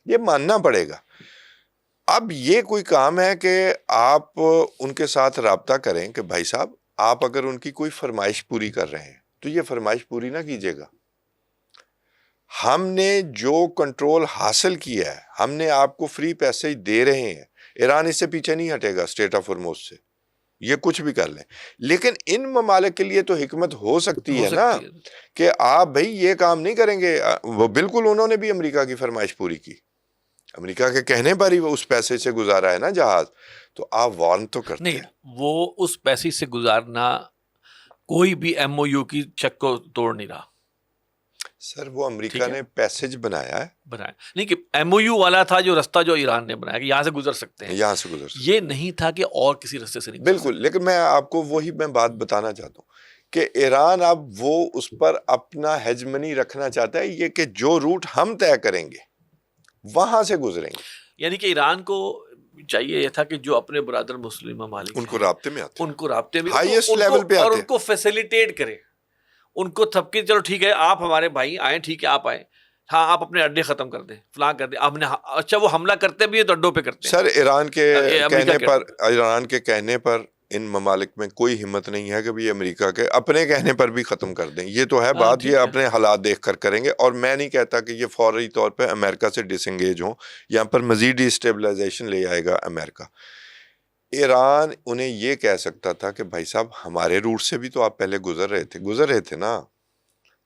یہ ماننا پڑے گا۔ اب یہ کوئی کام ہے کہ آپ ان کے ساتھ رابطہ کریں کہ بھائی صاحب آپ اگر ان کی کوئی فرمائش پوری کر رہے ہیں تو یہ فرمائش پوری نہ کیجیے گا، ہم نے جو کنٹرول حاصل کیا ہے، ہم نے آپ کو فری پیسے دے رہے ہیں، ایران اس سے پیچھے نہیں ہٹے گا، اسٹریٹ آف ہرموز سے، یہ کچھ بھی کر لیں، لیکن ان ممالک کے لیے تو حکمت ہو سکتی ہے نا کہ آپ بھائی یہ کام نہیں کریں گے۔ وہ بالکل انہوں نے بھی امریکہ کی فرمائش پوری کی، امریکہ کے کہنے پر ہی وہ اس پیسے سے گزارا ہے نا جہاز، تو آپ وارن تو کرتے نہیں، ہیں۔ وہ اس پیسے سے گزارنا کوئی بھی ایم او یو کی چک کو توڑ نہیں رہا سر وہ امریکہ نے پیسج بنایا ہے، بنایا نہیں کہ ایم او یو والا تھا جو رستہ جو ایران نے بنایا کہ یہاں سے گزر سکتے ہیں، یہاں سے گزر سکتے یہ نہیں تھا کہ اور کسی رستے سے نہیں گزر بالکل۔ لیکن میں آپ کو وہی میں بات بتانا چاہتا ہوں کہ ایران اب وہ اس پر اپنا ہیجمنی رکھنا چاہتا ہے، یہ کہ جو روٹ ہم طے کریں گے وہاں سے گزریں گے، یعنی کہ ایران کو چاہیے یہ تھا کہ جو اپنے برادر مسلم ممالک ان کو رابطے میں آتے ان کو رابطے میں ہائیسٹ لیول پہ اور آتے ان کو فیسیلیٹیٹ کرے، ان کو تھپ کے چلو ٹھیک ہے آپ ہمارے بھائی آئیں، ٹھیک ہے آپ آئیں، ہاں آپ اپنے اڈے ختم کر دیں، فلاں کر دیں، آپ نے اچھا وہ حملہ کرتے بھی ہیں تو اڈوں پہ کرتے ہیں۔ سر ایران کے کہنے امریکہ پر، ایران کے کہنے پر ان ممالک میں کوئی ہمت نہیں ہے کہ بھی امریکہ کے اپنے کہنے پر بھی ختم کر دیں، یہ تو ہے بات، یہ اپنے حالات دیکھ کر کریں گے، اور میں نہیں کہتا کہ یہ فوری طور پہ امریکہ سے ڈس انگیج ہوں، یہاں پر مزید ڈیسٹیبلائزیشن لے آئے گا امریکہ۔ ایران انہیں یہ کہہ سکتا تھا کہ بھائی صاحب ہمارے روٹ سے بھی تو آپ پہلے گزر رہے تھے نا،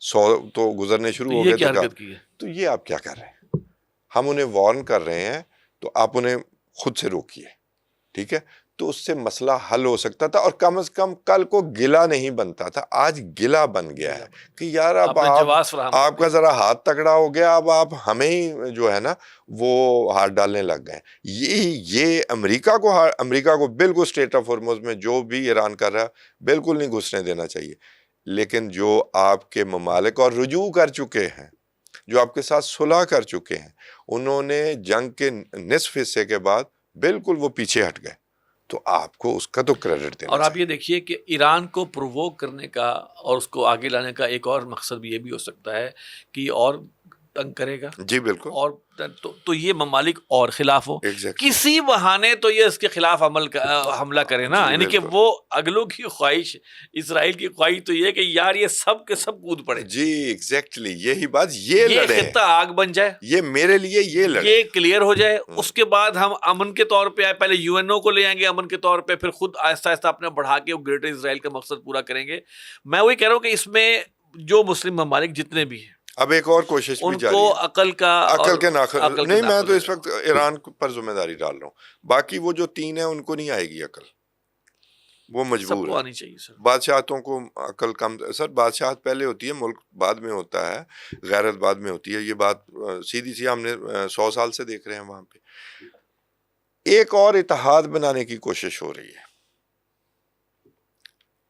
100 تو گزرنے شروع ہو گئے کیا تھے، حرکت کی ہے؟ تو یہ آپ کیا کر رہے ہیں؟ ہم انہیں وارن کر رہے ہیں تو آپ انہیں خود سے روکیے، ٹھیک ہے؟ تو اس سے مسئلہ حل ہو سکتا تھا، اور کم از کم کل کو گلہ نہیں بنتا تھا، آج گلہ بن گیا ہے کہ یار اب آپ کا ذرا ہاتھ تگڑا ہو گیا، اب آپ ہمیں ہی جو ہے نا وہ ہاتھ ڈالنے لگ گئے۔ یہ امریکہ کو بالکل اسٹریٹ آف ہرمز میں جو بھی ایران کر رہا ہے بالکل نہیں گھسنے دینا چاہیے، لیکن جو آپ کے ممالک اور رجوع کر چکے ہیں، جو آپ کے ساتھ صلح کر چکے ہیں، انہوں نے جنگ کے نصف حصے کے بعد بالکل وہ پیچھے ہٹ گئے، تو آپ کو اس کا تو کریڈٹ دینا اور آپ چاہیے۔ یہ دیکھیے کہ ایران کو پرووک کرنے کا اور اس کو آگے لانے کا ایک اور مقصد بھی یہ بھی ہو سکتا ہے کہ یہ اور تنگ کرے گا، جی بالکل، اور تو یہ ممالک اور خلاف ہو، ایگزیکٹلی، کسی بہانے تو یہ اس کے خلاف حملہ کرے نا، جی یعنی کہ بالکل، وہ اگلوں کی خواہش، اسرائیل کی خواہش تو یہ کہ یار یہ سب کے سب کود پڑے، جی ایگزیکٹلی، یہی بات، یہ لڑیں، خطہ آگ بن جائے، یہ میرے لیے یہ لڑیں، یہ کلیئر ہو جائے، اس کے بعد ہم امن کے طور پہ پہلے یو این او کو لے آئیں گے امن کے طور پہ، پھر خود آہستہ آہستہ اپنے بڑھا کے گریٹر اسرائیل کا مقصد پورا کریں گے۔ میں وہی کہہ رہا ہوں کہ اس میں جو مسلم ممالک جتنے بھی ہیں اب ایک اور کوشش بھی ان جاری کو ہے، عقل کے نہیں، میں تو اس وقت ایران پر ذمہ داری ڈال رہا ہوں، باقی وہ جو 3 ہیں ان کو نہیں آئے گی عقل، وہ سب مجبور کو ہے۔ آنی چاہیے سر۔ بادشاہتوں کو عقل کم، سر بادشاہت پہلے ہوتی ہے، ملک بعد میں ہوتا ہے، غیرت بعد میں ہوتی ہے، یہ بات سیدھی سی ہم نے 100 سال سے دیکھ رہے ہیں وہاں پہ۔ ایک اور اتحاد بنانے کی کوشش ہو رہی ہے،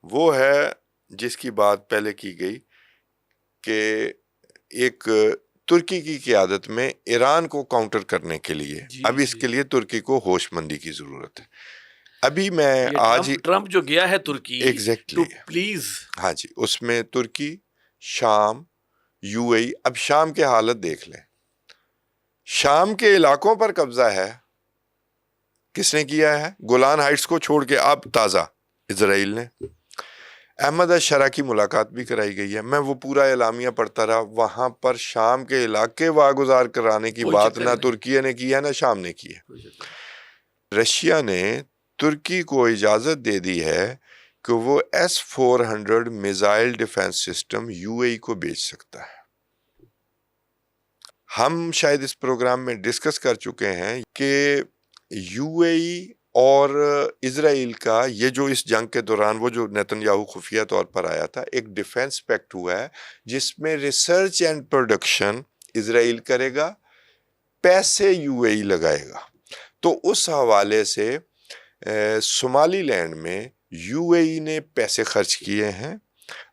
وہ ہے جس کی بات پہلے کی گئی کہ ایک ترکی کی قیادت میں ایران کو کاؤنٹر کرنے کے لیے، اب اس کے لیے ترکی کو ہوش مندی کی ضرورت ہے۔ ابھی میں آج ٹرمپ جو گیا ہے ترکی، ایگزیکٹلی، پلیز، ہاں جی، اس میں ترکی، شام، یو اے ای، اب شام کے حالت دیکھ لیں، شام کے علاقوں پر قبضہ ہے، کس نے کیا ہے؟ گولان ہائٹس کو چھوڑ کے اب تازہ اسرائیل نے۔ احمد الشرع کی ملاقات بھی کرائی گئی ہے، میں وہ پورا اعلامیہ پڑھتا رہا، وہاں پر شام کے علاقے واگزار کرانے کی بات نہ ترکی نے کی ہے نہ شام نے کی ہے۔ رشیا نے ترکی کو اجازت دے دی ہے کہ وہ S-400 missile defence system U A E کو بیچ سکتا ہے۔ ہم شاید اس پروگرام میں ڈسکس کر چکے ہیں کہ یو اے ای اور اسرائیل کا یہ جو اس جنگ کے دوران وہ جو نیتن یاہو خفیہ طور پر آیا تھا، ایک ڈیفنس پیکٹ ہوا ہے جس میں ریسرچ اینڈ پروڈکشن اسرائیل کرے گا، پیسے یو اے ای لگائے گا۔ تو اس حوالے سے صومالی لینڈ میں یو اے ای نے پیسے خرچ کیے ہیں،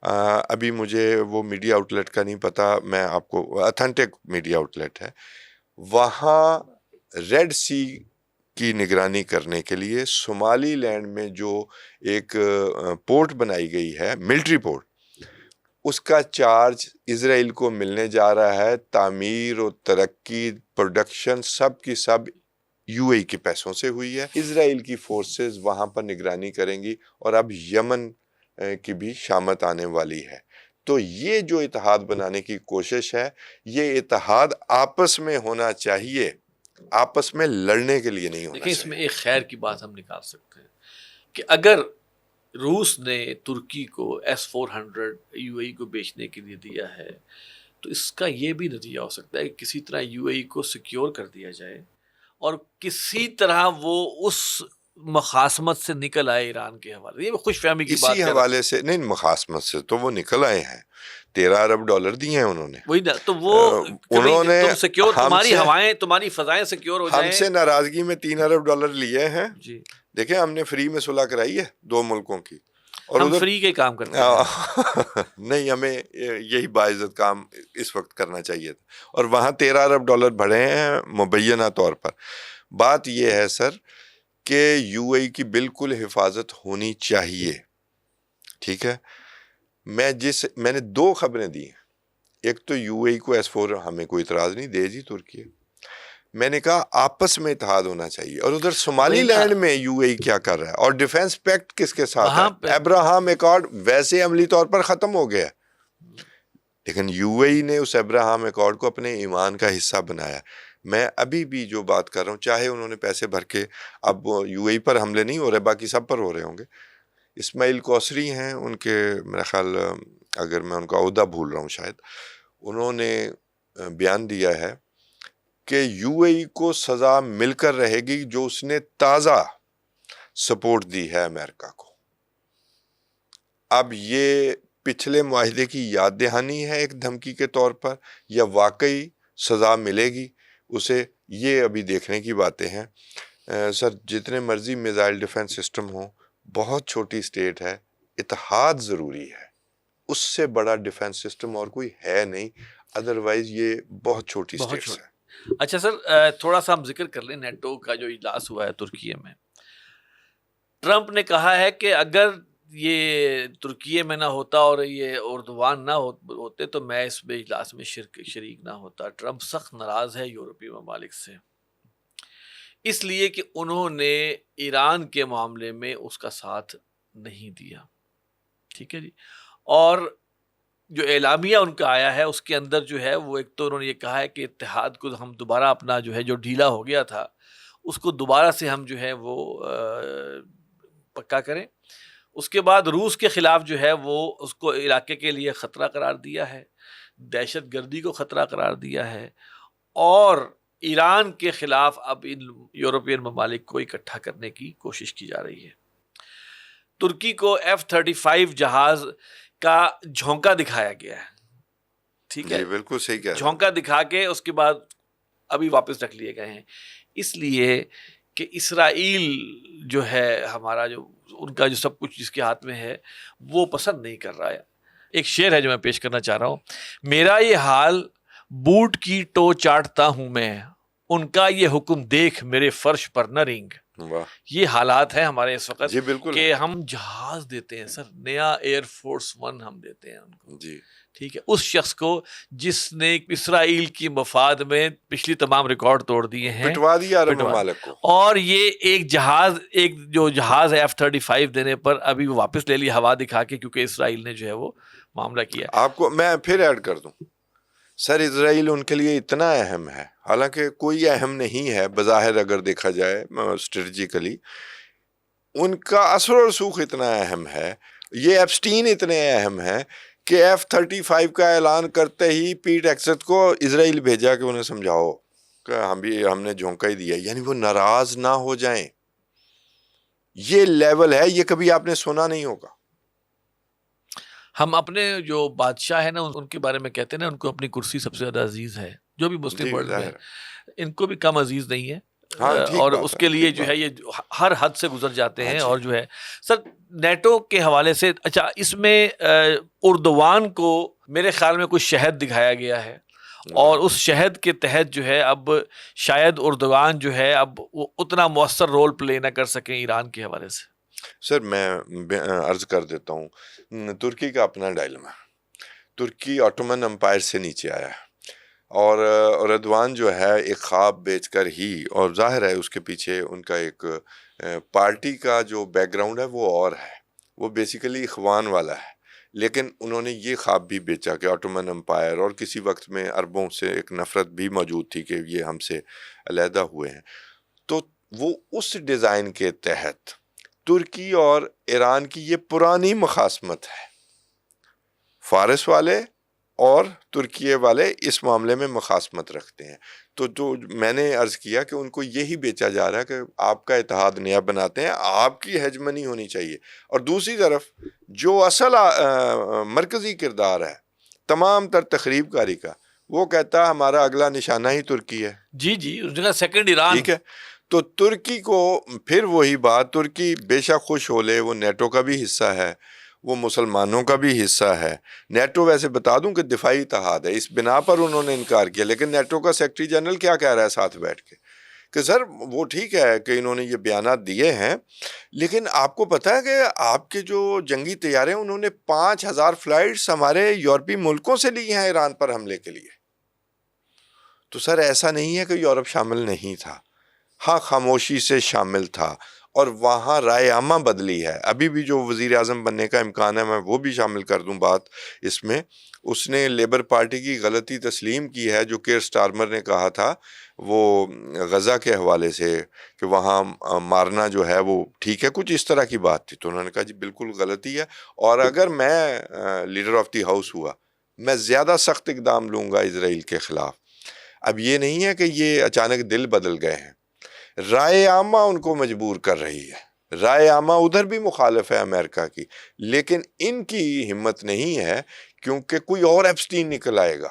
ابھی مجھے وہ میڈیا آؤٹلیٹ کا نہیں پتا، میں آپ کو اتھینٹک میڈیا آؤٹلیٹ ہے، وہاں ریڈ سی کی نگرانی کرنے کے لیے صومالی لینڈ میں جو ایک پورٹ بنائی گئی ہے، ملٹری پورٹ، اس کا چارج اسرائیل کو ملنے جا رہا ہے، تعمیر و ترقی، پروڈکشن سب کی سب یو اے کے پیسوں سے ہوئی ہے۔ اسرائیل کی فورسز وہاں پر نگرانی کریں گی، اور اب یمن کی بھی شامت آنے والی ہے۔ تو یہ جو اتحاد بنانے کی کوشش ہے، یہ اتحاد آپس میں ہونا چاہیے، آپس میں لڑنے کے لیے نہیں ہونا دیکھیں، اس چاہیے۔ میں ایک خیر کی بات ہم نکال سکتے ہیں کہ اگر روس نے ترکی کو S-400 یو اے کو بیچنے کے لیے دیا ہے، تو اس کا یہ بھی نتیجہ ہو سکتا ہے کہ کسی طرح یو اے کو سیکیور کر دیا جائے اور کسی طرح وہ اس مخاصمت سے نکل آئے ایران کے حوالے۔ یہ خوش فہمی کی بات اسی کر حوالے سے نہیں، مخاصمت سے تو وہ نکل آئے ہیں، $13 ارب دیے ہیں انہوں نے۔ وہی نا، تو وہ انہوں نے تم سیکیور، ہم تمہاری سے ہوائیں، تمہاری فضائیں سیکیور ہو ہم جائیں۔ سے ناراضگی میں $3 ارب لیے ہیں۔ جی، دیکھیں، ہم نے فری میں صلح کرائی ہے 2 ملکوں کی، اور ہم ادھر فری کے کام کرتے ہیں۔ نہیں، ہمیں یہی باعزت کام اس وقت کرنا چاہیے تھا، اور وہاں $13 ارب بڑھے ہیں مبینہ طور پر۔ بات یہ ہے سر کہ یو اے کی بالکل حفاظت ہونی چاہیے، ٹھیک ہے۔ میں نے 2 خبریں دی ہیں، ایک تو یو اے کو S-4 ہمیں کوئی اعتراض نہیں، دے جی ترکی، میں نے کہا آپس میں اتحاد ہونا چاہیے، اور ادھر صومالی لینڈ میں یو اے کیا کر رہا ہے، اور ڈیفنس پیکٹ کس کے ساتھ ہے؟ ابراہم ایکارڈ ویسے عملی طور پر ختم ہو گیا، لیکن یو اے نے اس ابراہم ایکارڈ کو اپنے ایمان کا حصہ بنایا۔ میں ابھی بھی جو بات کر رہا ہوں، چاہے انہوں نے پیسے بھر کے، اب یو اے پر حملے نہیں ہو رہے، باقی سب پر ہو رہے ہوں گے۔ اسماعیل کوثری ہیں ان کے، میرا خیال اگر میں ان کا عہدہ بھول رہا ہوں شاید، انہوں نے بیان دیا ہے کہ یو اے کو سزا مل کر رہے گی جو اس نے تازہ سپورٹ دی ہے امریکہ کو۔ اب یہ پچھلے معاہدے کی یاد دہانی ہے ایک دھمکی کے طور پر، یا واقعی سزا ملے گی اسے، یہ ابھی دیکھنے کی باتیں ہیں۔ سر، جتنے مرضی میزائل ڈیفنس سسٹم ہوں، بہت چھوٹی اسٹیٹ ہے، اتحاد ضروری ہے، اس سے بڑا ڈیفنس سسٹم اور کوئی ہے نہیں، ادروائز یہ بہت چھوٹی اسٹیٹس ہے۔ اچھا سر، تھوڑا سا ہم ذکر کر لیں نیٹو کا جو اجلاس ہوا ہے ترکی میں۔ ٹرمپ نے کہا ہے کہ اگر یہ ترکی میں نہ ہوتا اور یہ اردوان نہ ہوتے تو میں اس میں اجلاس میں شریک نہ ہوتا۔ ٹرمپ سخت ناراض ہے یورپی ممالک سے، اس لیے کہ انہوں نے ایران کے معاملے میں اس کا ساتھ نہیں دیا، ٹھیک ہے جی۔ اور جو اعلامیہ ان کا آیا ہے اس کے اندر جو ہے وہ ایک تو انہوں نے یہ کہا ہے کہ اتحاد کو ہم دوبارہ اپنا جو ہے جو ڈھیلا ہو گیا تھا اس کو دوبارہ سے ہم جو ہے وہ پکا کریں۔ اس کے بعد روس کے خلاف جو ہے وہ اس کو علاقے کے لیے خطرہ قرار دیا ہے، دہشت گردی کو خطرہ قرار دیا ہے، اور ایران کے خلاف اب ان یورپین ممالک کو اکٹھا کرنے کی کوشش کی جا رہی ہے۔ ترکی کو F-35 جہاز کا جھونکا دکھایا گیا ہے، ٹھیک ہے، جی بالکل صحیح کہہ رہے ہیں۔ جھونکا دکھا کے اس کے بعد ابھی واپس رکھ لیے گئے ہیں، اس لیے کہ اسرائیل جو ہے ہمارا جو ان کا جو سب کچھ جس کے ہاتھ میں ہے وہ پسند نہیں کر رہا ہے۔ ایک شعر ہے جو میں پیش کرنا چاہ رہا ہوں، میرا یہ حال بوٹ کی ٹو چاٹتا ہوں میں، ان کا یہ حکم دیکھ میرے فرش پر نہ رینگ۔ یہ حالات ہیں ہمارے اس وقت جی بالکل کہ ہم جہاز دیتے ہیں سر، نیا ایئر فورس 1 ہم دیتے ہیں ان کو، جی، ٹھیک ہے، اس شخص کو جس نے اسرائیل کی مفاد میں پچھلی تمام ریکارڈ توڑ دیے ہیں، پٹوا دیا عرب ممالک کو۔ اور یہ ایک جہاز، ایک جو جہاز ہے F-35 دینے پر ابھی وہ واپس لے لی ہوا دکھا کے، کیونکہ اسرائیل نے جو ہے وہ معاملہ کیا۔ آپ کو میں پھر ایڈ کر دوں سر، اسرائیل ان کے لیے اتنا اہم ہے، حالانکہ کوئی اہم نہیں ہے بظاہر اگر دیکھا جائے اسٹریٹجیکلی، ان کا اثر و رسوخ اتنا اہم ہے، یہ ایپسٹین اتنے اہم ہے کہ F-35 کا اعلان کرتے ہی پیٹ ایکسٹ کو اسرائیل بھیجا کہ انہیں سمجھاؤ کہ ہم نے جھونکا ہی دیا، یعنی وہ ناراض نہ ہو جائیں۔ یہ لیول ہے، یہ کبھی آپ نے سنا نہیں ہوگا۔ ہم اپنے جو بادشاہ ہیں نا ان کے بارے میں کہتے ہیں نا، ان کو اپنی کرسی سب سے زیادہ عزیز ہے، جو بھی مسلم ورلڈ میں ان کو بھی کم عزیز نہیں ہے۔ اور اس کے لیے جو ہے یہ ہر حد سے گزر جاتے ہیں. اور جو ہے سر نیٹو کے حوالے سے اچھا اس میں اردوان کو میرے خیال میں کچھ شہد دکھایا گیا ہے اور اس شہد کے تحت جو ہے اب شاید اردوغان جو ہے اب وہ اتنا مؤثر رول پلے نہ کر سکیں ایران کے حوالے سے. سر میں عرض کر دیتا ہوں، ترکی کا اپنا ڈائلما ہے. ترکی آٹومن امپائر سے نیچے آیا ہے اور اردوان جو ہے ایک خواب بیچ کر ہی، اور ظاہر ہے اس کے پیچھے ان کا ایک پارٹی کا جو بیک گراؤنڈ ہے وہ اور ہے، وہ بیسیکلی اخوان والا ہے، لیکن انہوں نے یہ خواب بھی بیچا کہ آٹومن امپائر، اور کسی وقت میں عربوں سے ایک نفرت بھی موجود تھی کہ یہ ہم سے علیحدہ ہوئے ہیں. تو وہ اس ڈیزائن کے تحت ترکی اور ایران کی یہ پرانی مخاصمت ہے. فارس والے اور ترکیے والے اس معاملے میں مخاصمت رکھتے ہیں. تو جو میں نے عرض کیا کہ ان کو یہی بیچا جا رہا ہے کہ آپ کا اتحاد نیا بناتے ہیں، آپ کی ہیجمنی ہونی چاہیے. اور دوسری طرف جو اصل مرکزی کردار ہے تمام تر تخریب کاری کا، وہ کہتا ہے ہمارا اگلا نشانہ ہی ترکی ہے. جی اس جگہ سیکنڈ ایران. ٹھیک ہے، تو ترکی کو پھر وہی بات، ترکی بے شک خوش ہو لے، وہ نیٹو کا بھی حصہ ہے، وہ مسلمانوں کا بھی حصہ ہے. نیٹو ویسے بتا دوں کہ دفاعی اتحاد ہے، اس بنا پر انہوں نے انکار کیا. لیکن نیٹو کا سیکرٹری جنرل کیا کہہ رہا ہے ساتھ بیٹھ کے کہ سر وہ ٹھیک ہے کہ انہوں نے یہ بیانات دیے ہیں، لیکن آپ کو پتہ ہے کہ آپ کے جو جنگی طیارے ہیں انہوں نے 5000 فلائٹس ہمارے یورپی ملکوں سے لی ہیں ایران پر حملے کے لیے. تو سر ایسا نہیں ہے کہ یورپ شامل نہیں تھا، ہاں خاموشی سے شامل تھا، اور وہاں رائے عامہ بدلی ہے. ابھی بھی جو وزیر اعظم بننے کا امکان ہے، میں وہ بھی شامل کر دوں بات اس میں. اس نے لیبر پارٹی کی غلطی تسلیم کی ہے جو کیئر سٹارمر نے کہا تھا وہ غزہ کے حوالے سے کہ وہاں مارنا جو ہے وہ ٹھیک ہے، کچھ اس طرح کی بات تھی. تو انہوں نے کہا جی بالکل غلطی ہے، اور اگر میں لیڈر آف دی ہاؤس ہوا میں زیادہ سخت اقدام لوں گا اسرائیل کے خلاف. اب یہ نہیں ہے کہ یہ اچانک دل بدل گئے ہیں، رائے عامہ ان کو مجبور کر رہی ہے. رائے عامہ ادھر بھی مخالف ہے امریکہ کی، لیکن ان کی ہمت نہیں ہے کیونکہ کوئی اور ایپسٹین نکل آئے گا.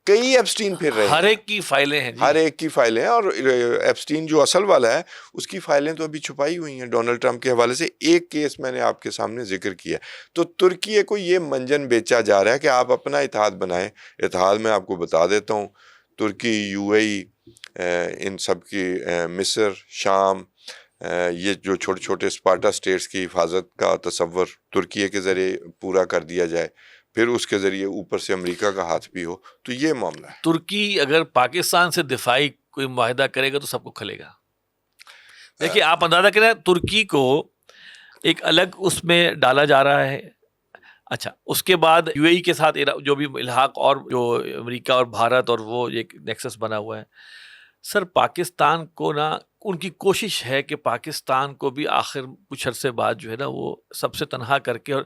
کئی ایپسٹین پھر رہے ہیں، ہر ایک کی فائلیں ہیں، ہر ایک کی فائلیں ہیں، اور ایپسٹین جو اصل والا ہے اس کی فائلیں تو ابھی چھپائی ہوئی ہیں ڈونلڈ ٹرمپ کے حوالے سے. ایک کیس میں نے آپ کے سامنے ذکر کیا. تو ترکی کو یہ منجن بیچا جا رہا ہے کہ آپ اپنا اتحاد بنائیں. اتحاد میں آپ کو بتا دیتا ہوں، ترکی، یو اے ای، ان سب کی، مصر، شام، یہ جو چھوٹے چھوٹے اسپارٹا سٹیٹس کی حفاظت کا تصور ترکی کے ذریعے پورا کر دیا جائے، پھر اس کے ذریعے اوپر سے امریکہ کا ہاتھ بھی ہو، تو یہ معاملہ ہے. ترکی اگر پاکستان سے دفاعی کوئی معاہدہ کرے گا تو سب کو کھلے گا. دیکھیے آپ اندازہ کریں، ترکی کو ایک الگ اس میں ڈالا جا رہا ہے. اچھا اس کے بعد یو اے ای کے ساتھ جو بھی الحاق، اور جو امریکہ اور بھارت اور وہ ایک نیکسس بنا ہوا ہے. سر پاکستان کو نا ان کی کوشش ہے کہ پاکستان کو بھی آخر کچھ عرصے بعد جو ہے نا وہ سب سے تنہا کر کے اور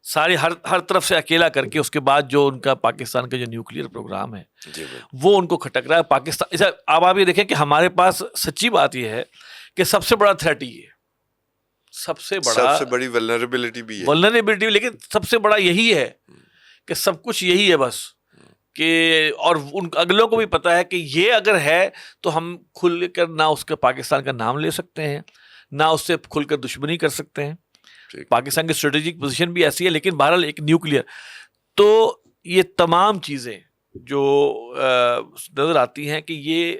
ساری ہر طرف سے اکیلا کر کے، اس کے بعد جو ان کا پاکستان کا جو نیوکلیئر پروگرام ہے وہ ان کو کھٹک رہا ہے. پاکستان اب آپ یہ دیکھیں کہ ہمارے پاس سچی بات یہ ہے کہ سب سے بڑا تھریٹ یہ ہے، سب سے بڑی ولنریبلٹی بھی ہے، ولنریبلٹی، لیکن سب سے بڑا یہی ہے کہ سب کچھ یہی ہے بس کہ، اور ان اگلوں کو بھی پتا ہے کہ یہ اگر ہے تو ہم کھل کر نہ اس کے پاکستان کا نام لے سکتے ہیں، نہ اس سے کھل کر دشمنی کر سکتے ہیں. پاکستان کی اسٹریٹجک پوزیشن بھی ایسی ہے، لیکن بہرحال ایک نیوکلیئر. تو یہ تمام چیزیں جو نظر آتی ہیں کہ یہ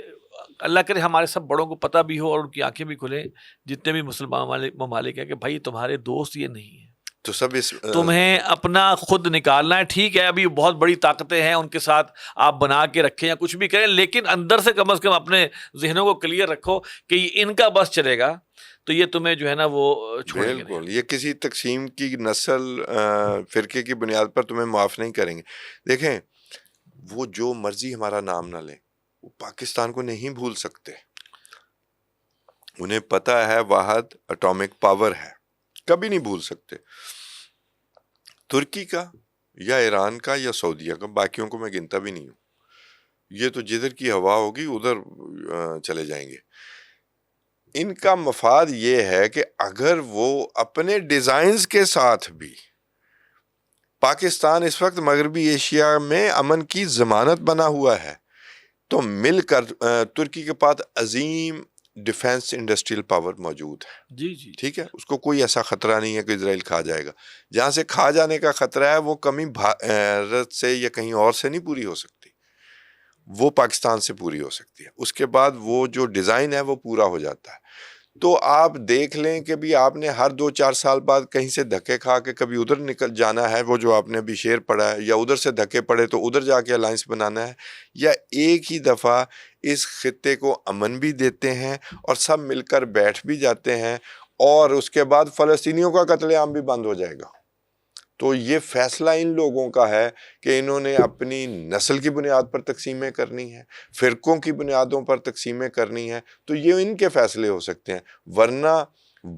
اللہ کرے ہمارے سب بڑوں کو پتہ بھی ہو اور ان کی آنکھیں بھی کھلیں، جتنے بھی مسلمان ممالک ہیں، کہ بھائی تمہارے دوست یہ نہیں ہیں، تو سب تمہیں اپنا خود نکالنا ہے. ٹھیک ہے ابھی بہت بڑی طاقتیں ہیں، ان کے ساتھ آپ بنا کے رکھیں یا کچھ بھی کریں، لیکن اندر سے کم از کم اپنے ذہنوں کو کلیئر رکھو کہ ان کا بس چلے گا تو یہ تمہیں جو ہے نا وہ چھوڑیں گے. بالکل، یہ کسی تقسیم کی نسل فرقے کی بنیاد پر تمہیں معاف نہیں کریں گے. دیکھیں وہ جو مرضی ہمارا نام نہ لیں، وہ پاکستان کو نہیں بھول سکتے. انہیں پتہ ہے واحد اٹامک پاور ہے، کبھی نہیں بھول سکتے. ترکی کا یا ایران کا یا سعودیہ کا، باقیوں کو میں گنتا بھی نہیں ہوں. یہ تو جدھر کی ہوا ہوگی ادھر چلے جائیں گے. ان کا مفاد یہ ہے کہ اگر وہ اپنے ڈیزائنز کے ساتھ بھی، پاکستان اس وقت مغربی ایشیا میں امن کی ضمانت بنا ہوا ہے. تو مل کر ترکی کے پاس عظیم ڈیفینس انڈسٹریل پاور موجود ہے. جی جی ٹھیک ہے, اس کو کوئی ایسا خطرہ نہیں ہے کہ اسرائیل کھا جائے گا. جہاں سے کھا جانے کا خطرہ ہے وہ کمی بھارت سے یا کہیں اور سے نہیں پوری ہو سکتی, وہ پاکستان سے پوری ہو سکتی ہے. اس کے بعد وہ جو ڈیزائن ہے وہ پورا ہو جاتا ہے. تو آپ دیکھ لیں کہ بھی آپ نے ہر 2-4 سال بعد کہیں سے دھکے کھا کے کبھی ادھر نکل جانا ہے, وہ جو آپ نے ابھی شعر پڑھا ہے, یا ادھر سے دھکے پڑے تو ادھر جا کے الائنس بنانا ہے, یا ایک ہی دفعہ اس خطے کو امن بھی دیتے ہیں اور سب مل کر بیٹھ بھی جاتے ہیں, اور اس کے بعد فلسطینیوں کا قتل عام بھی بند ہو جائے گا. تو یہ فیصلہ ان لوگوں کا ہے کہ انہوں نے اپنی نسل کی بنیاد پر تقسیمیں کرنی ہیں, فرقوں کی بنیادوں پر تقسیمیں کرنی ہیں, تو یہ ان کے فیصلے ہو سکتے ہیں. ورنہ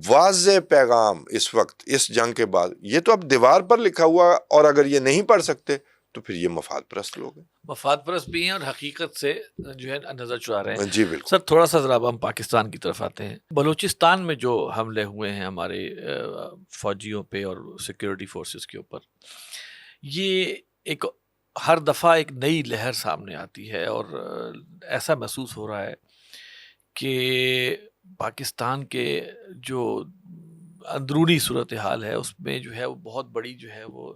واضح پیغام اس وقت اس جنگ کے بعد یہ تو اب دیوار پر لکھا ہوا, اور اگر یہ نہیں پڑھ سکتے تو پھر یہ مفاد پرست لوگ ہیں, مفاد پرست بھی ہیں اور حقیقت سے جو ہے نظر چرا رہے ہیں. جی بالکل. سر تھوڑا سا ذرا ہم پاکستان کی طرف آتے ہیں. بلوچستان میں جو حملے ہوئے ہیں ہمارے فوجیوں پہ اور سیکیورٹی فورسز کے اوپر, یہ ایک ہر دفعہ ایک نئی لہر سامنے آتی ہے, اور ایسا محسوس ہو رہا ہے کہ پاکستان کے جو اندرونی صورتحال ہے اس میں جو ہے وہ بہت بڑی جو ہے وہ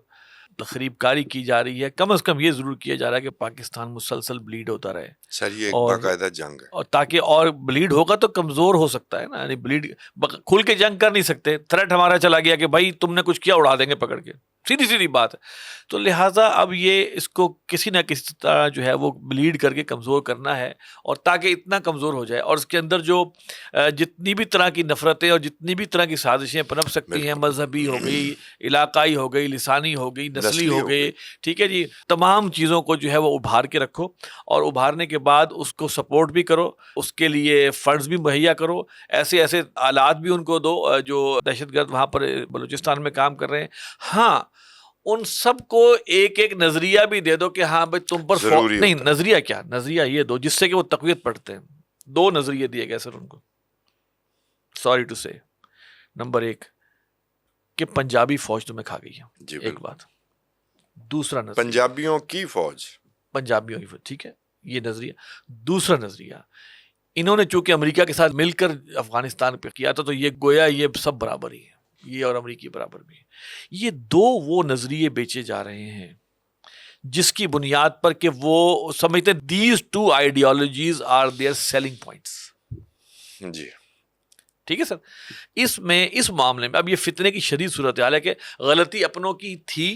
تخریب کاری کی جا رہی ہے. کم از کم یہ ضرور کیا جا رہا ہے کہ پاکستان مسلسل بلیڈ ہوتا رہے. سر یہ ایک باقاعدہ جنگ ہے, اور تاکہ اور بلیڈ ہوگا تو کمزور ہو سکتا ہے نا, یعنی بلیڈ کھل کے جنگ کر نہیں سکتے. تھریٹ ہمارا چلا گیا کہ بھائی تم نے کچھ کیا اڑا دیں گے پکڑ کے, سیدھی بات ہے. تو لہٰذا اب یہ اس کو کسی نہ کسی طرح جو ہے وہ بلیڈ کر کے کمزور کرنا ہے, اور تاکہ اتنا کمزور ہو جائے, اور اس کے اندر جو جتنی بھی طرح کی نفرتیں اور جتنی بھی طرح کی سازشیں پنپ سکتی ہیں, مذہبی ہو گئی, علاقائی ہو گئی, لسانی ہو گئی, نسلی ہو گئی, ٹھیک ہے جی, تمام چیزوں کو جو ہے وہ ابھار کے رکھو, اور ابھارنے کے بعد اس کو سپورٹ بھی کرو, اس کے لیے فنڈز بھی مہیا کرو, ایسے آلات بھی ان کو دو جو دہشت گرد وہاں پر بلوچستان میں کام کر رہے ہیں. ہاں ان سب کو ایک ایک نظریہ بھی دے دو کہ ہاں بھائی تم پر نہیں, نظریہ کیا, نظریہ یہ دو جس سے کہ وہ تقویت پڑھتے ہیں. 2 نظریے دیے گئے سر ان کو, سوری ٹو سے. نمبر 1 کہ پنجابی فوج تمہیں کھا گئی ہے, ایک بات. دوسرا نظریہ پنجابیوں کی فوج, ٹھیک ہے, یہ نظریہ. دوسرا نظریہ, انہوں نے چونکہ امریکہ کے ساتھ مل کر افغانستان پہ کیا تھا تو یہ گویا یہ سب برابر ہی ہے, یہ اور امریکی برابر بھی ہے. یہ 2 وہ نظریے بیچے جا رہے ہیں جس کی بنیاد پر کہ وہ سمجھتے ہیں these 2 ideologies are their selling points. جی ٹھیک ہے سر. اس معاملے میں اب یہ فتنے کی شدید صورتحال ہے کہ غلطی اپنوں کی تھی,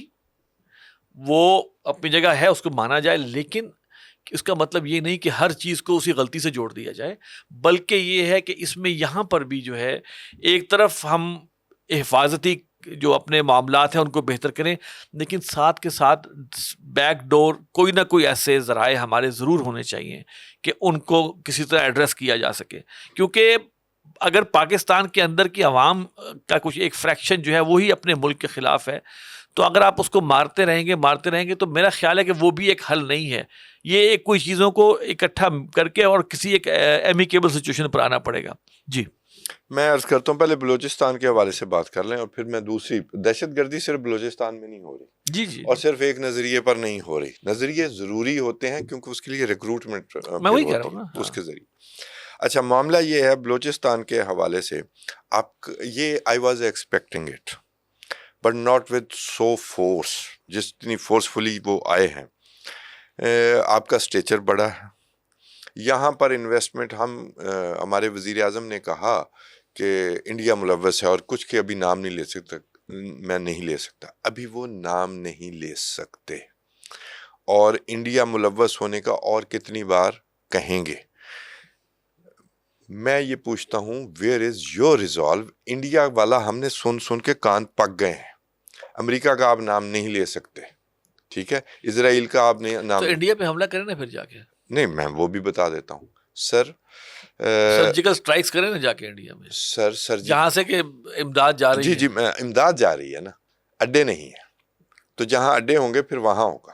وہ اپنی جگہ ہے, اس کو مانا جائے, لیکن اس کا مطلب یہ نہیں کہ ہر چیز کو اسی غلطی سے جوڑ دیا جائے, بلکہ یہ ہے کہ اس میں یہاں پر بھی جو ہے ایک طرف ہم حفاظتی جو اپنے معاملات ہیں ان کو بہتر کریں, لیکن ساتھ کے ساتھ بیک ڈور کوئی نہ کوئی ایسے ذرائع ہمارے ضرور ہونے چاہیے کہ ان کو کسی طرح ایڈریس کیا جا سکے. کیونکہ اگر پاکستان کے اندر کی عوام کا کچھ ایک فریکشن جو ہے وہی اپنے ملک کے خلاف ہے, تو اگر آپ اس کو مارتے رہیں گے تو میرا خیال ہے کہ وہ بھی ایک حل نہیں ہے. یہ ایک کوئی چیزوں کو اکٹھا کر کے اور کسی ایک ایمیکیبل سچویشن پر آنا پڑے گا. جی میں عرض کرتا ہوں پہلے بلوچستان کے حوالے سے بات کر لیں, اور پھر میں دوسری. دہشت گردی صرف بلوچستان میں نہیں ہو رہی, جی اور صرف ایک نظریے پر نہیں ہو رہی. نظریے ضروری ہوتے ہیں کیونکہ اس کے لیے ریکروٹمنٹ میں وہی کہہ رہا ہوں نا, اس کے ذریعے. اچھا معاملہ یہ ہے بلوچستان کے حوالے سے, آپ یہ I was expecting it but not with so force, جتنی فورسفلی وہ آئے ہیں. آپ کا اسٹیچر بڑا ہے, یہاں پر انویسٹمنٹ ہمارے وزیر اعظم نے کہا کہ انڈیا ملوث ہے, اور کچھ کے ابھی نام نہیں لے سکتا, میں نہیں لے سکتا, ابھی وہ نام نہیں لے سکتے, اور انڈیا ملوث ہونے کا اور کتنی بار کہیں گے. میں یہ پوچھتا ہوں where is your resolve. India والا ہم نے سن کے کان پک گئے ہیں. امریکہ کا آپ نام نہیں لے سکتے, ٹھیک ہے, اسرائیل کا آپ نے نام, تو انڈیا پہ حملہ کریں نا پھر جا کے. نہیں میں وہ بھی بتا دیتا ہوں سر, سرجیکل سٹرائکس کریں نا جا کے انڈیا میں, سر جہاں سے کہ امداد جا رہی ہے. جی امداد جا رہی ہے نا, اڈے نہیں ہیں, تو جہاں اڈے ہوں گے پھر وہاں ہوگا.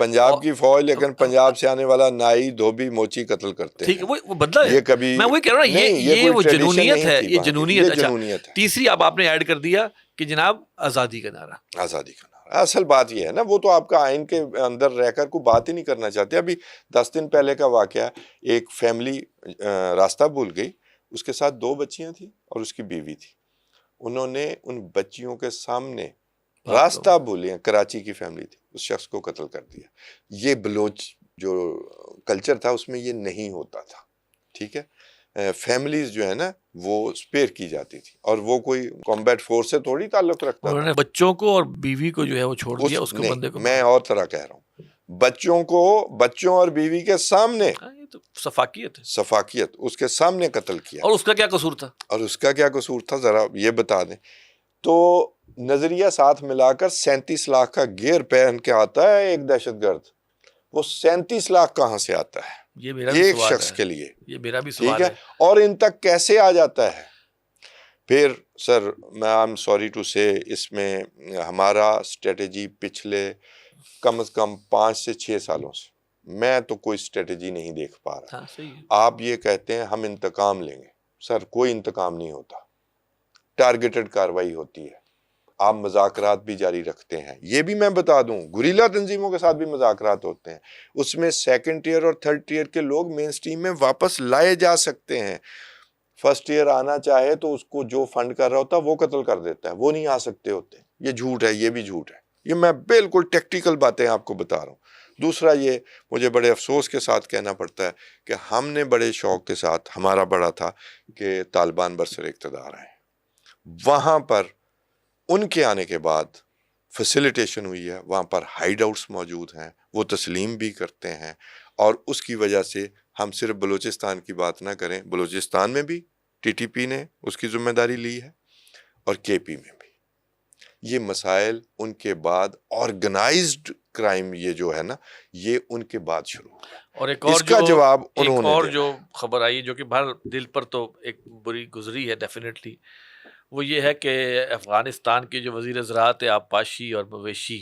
پنجاب کی فوج، لیکن پنجاب سے آنے والا نائی دھوبی موچی قتل کرتے ہیں. ٹھیک ہے، وہ بدلا ہے. یہ کبھی میں وہی کہہ رہا ہوں، یہ وہ جنونیت ہے، یہ جنونیت. اچھا تیسری اب آپ نے ایڈ کر دیا کہ جناب آزادی کا نعرہ. آزادی کا نعرہ اصل بات یہ ہے نا، وہ تو آپ کا آئین کے اندر رہ کر کوئی بات ہی نہیں کرنا چاہتے. ابھی 10 دن پہلے کا واقعہ، ایک فیملی راستہ بھول گئی، اس کے ساتھ 2 بچیاں تھیں اور اس کی بیوی تھی. انہوں نے ان بچیوں کے سامنے راستہ بھولے، کراچی کی فیملی تھی، اس شخص کو قتل کر دیا. یہ بلوچ جو کلچر تھا اس میں یہ نہیں ہوتا تھا. ٹھیک ہے، فیملیز جو ہے نا وہ سپیئر کی جاتی تھی، اور وہ کوئی کمبیٹ فورس سے تھوڑی تعلق رکھتا تھا. انہوں نے بچوں کو اور بیوی کو جو ہے وہ چھوڑ دیا، اس کو بندے کو. میں اور طرح کہہ رہا ہوں، بچوں اور بیوی کے سامنے، یہ تو سفاکیت ہے. سفاکیت، اس کے سامنے قتل کیا. اور اس کا کیا قصور تھا؟ اور اس کا کیا قصور تھا ذرا یہ بتا دیں. تو نظریہ ساتھ ملا کر 37 لاکھ کا گیئر پہن کے آتا ہے ایک دہشت گرد. وہ 37 لاکھ کہاں سے آتا ہے یہ میرا بھی ایک سوال شخص ہے. کے لیے؟ یہ میرا بھی سوال ہے. اور ان تک کیسے آ جاتا ہے؟ پھر سر میں آئی ایم سوری ٹو سے، اس میں ہمارا اسٹریٹجی پچھلے کم از کم 5 سے 6 سالوں سے میں تو کوئی اسٹریٹجی نہیں دیکھ پا رہا. ہاں صحیح ہے. آپ یہ کہتے ہیں ہم انتقام لیں گے، سر کوئی انتقام نہیں ہوتا، ٹارگیٹڈ کاروائی ہوتی ہے. آپ مذاکرات بھی جاری رکھتے ہیں، یہ بھی میں بتا دوں، گوریلا تنظیموں کے ساتھ بھی مذاکرات ہوتے ہیں. اس میں 2nd ٹیئر اور 3rd ٹیئر کے لوگ مین سٹریم میں واپس لائے جا سکتے ہیں. 1st ٹیئر آنا چاہے تو اس کو جو فنڈ کر رہا ہوتا ہے وہ قتل کر دیتا ہے، وہ نہیں آ سکتے ہوتے. یہ جھوٹ ہے، یہ بھی جھوٹ ہے. یہ میں بالکل ٹیکٹیکل باتیں آپ کو بتا رہا ہوں. دوسرا یہ مجھے بڑے افسوس کے ساتھ کہنا پڑتا ہے کہ ہم نے بڑے شوق کے ساتھ، ہمارا بڑا تھا کہ طالبان برسر اقتدار آئے. وہاں پر ان کے آنے کے بعد فیسیلیٹیشن ہوئی ہے، وہاں پر ہائیڈ آؤٹس موجود ہیں، وہ تسلیم بھی کرتے ہیں. اور اس کی وجہ سے ہم صرف بلوچستان کی بات نہ کریں، بلوچستان میں بھی ٹی ٹی پی نے اس کی ذمہ داری لی ہے، اور کے پی میں بھی. یہ مسائل ان کے بعد آرگنائزڈ کرائم یہ جو ہے نا، یہ ان کے بعد شروع ہوا. اور ایک اور اس کا جواب انہوں نے دینا. جو خبر آئی جو کہ بہر دل پر تو ایک بری گزری ہے ڈیفینیٹلی، وہ یہ ہے کہ افغانستان کے جو وزیر زراعت آبپاشی اور مویشی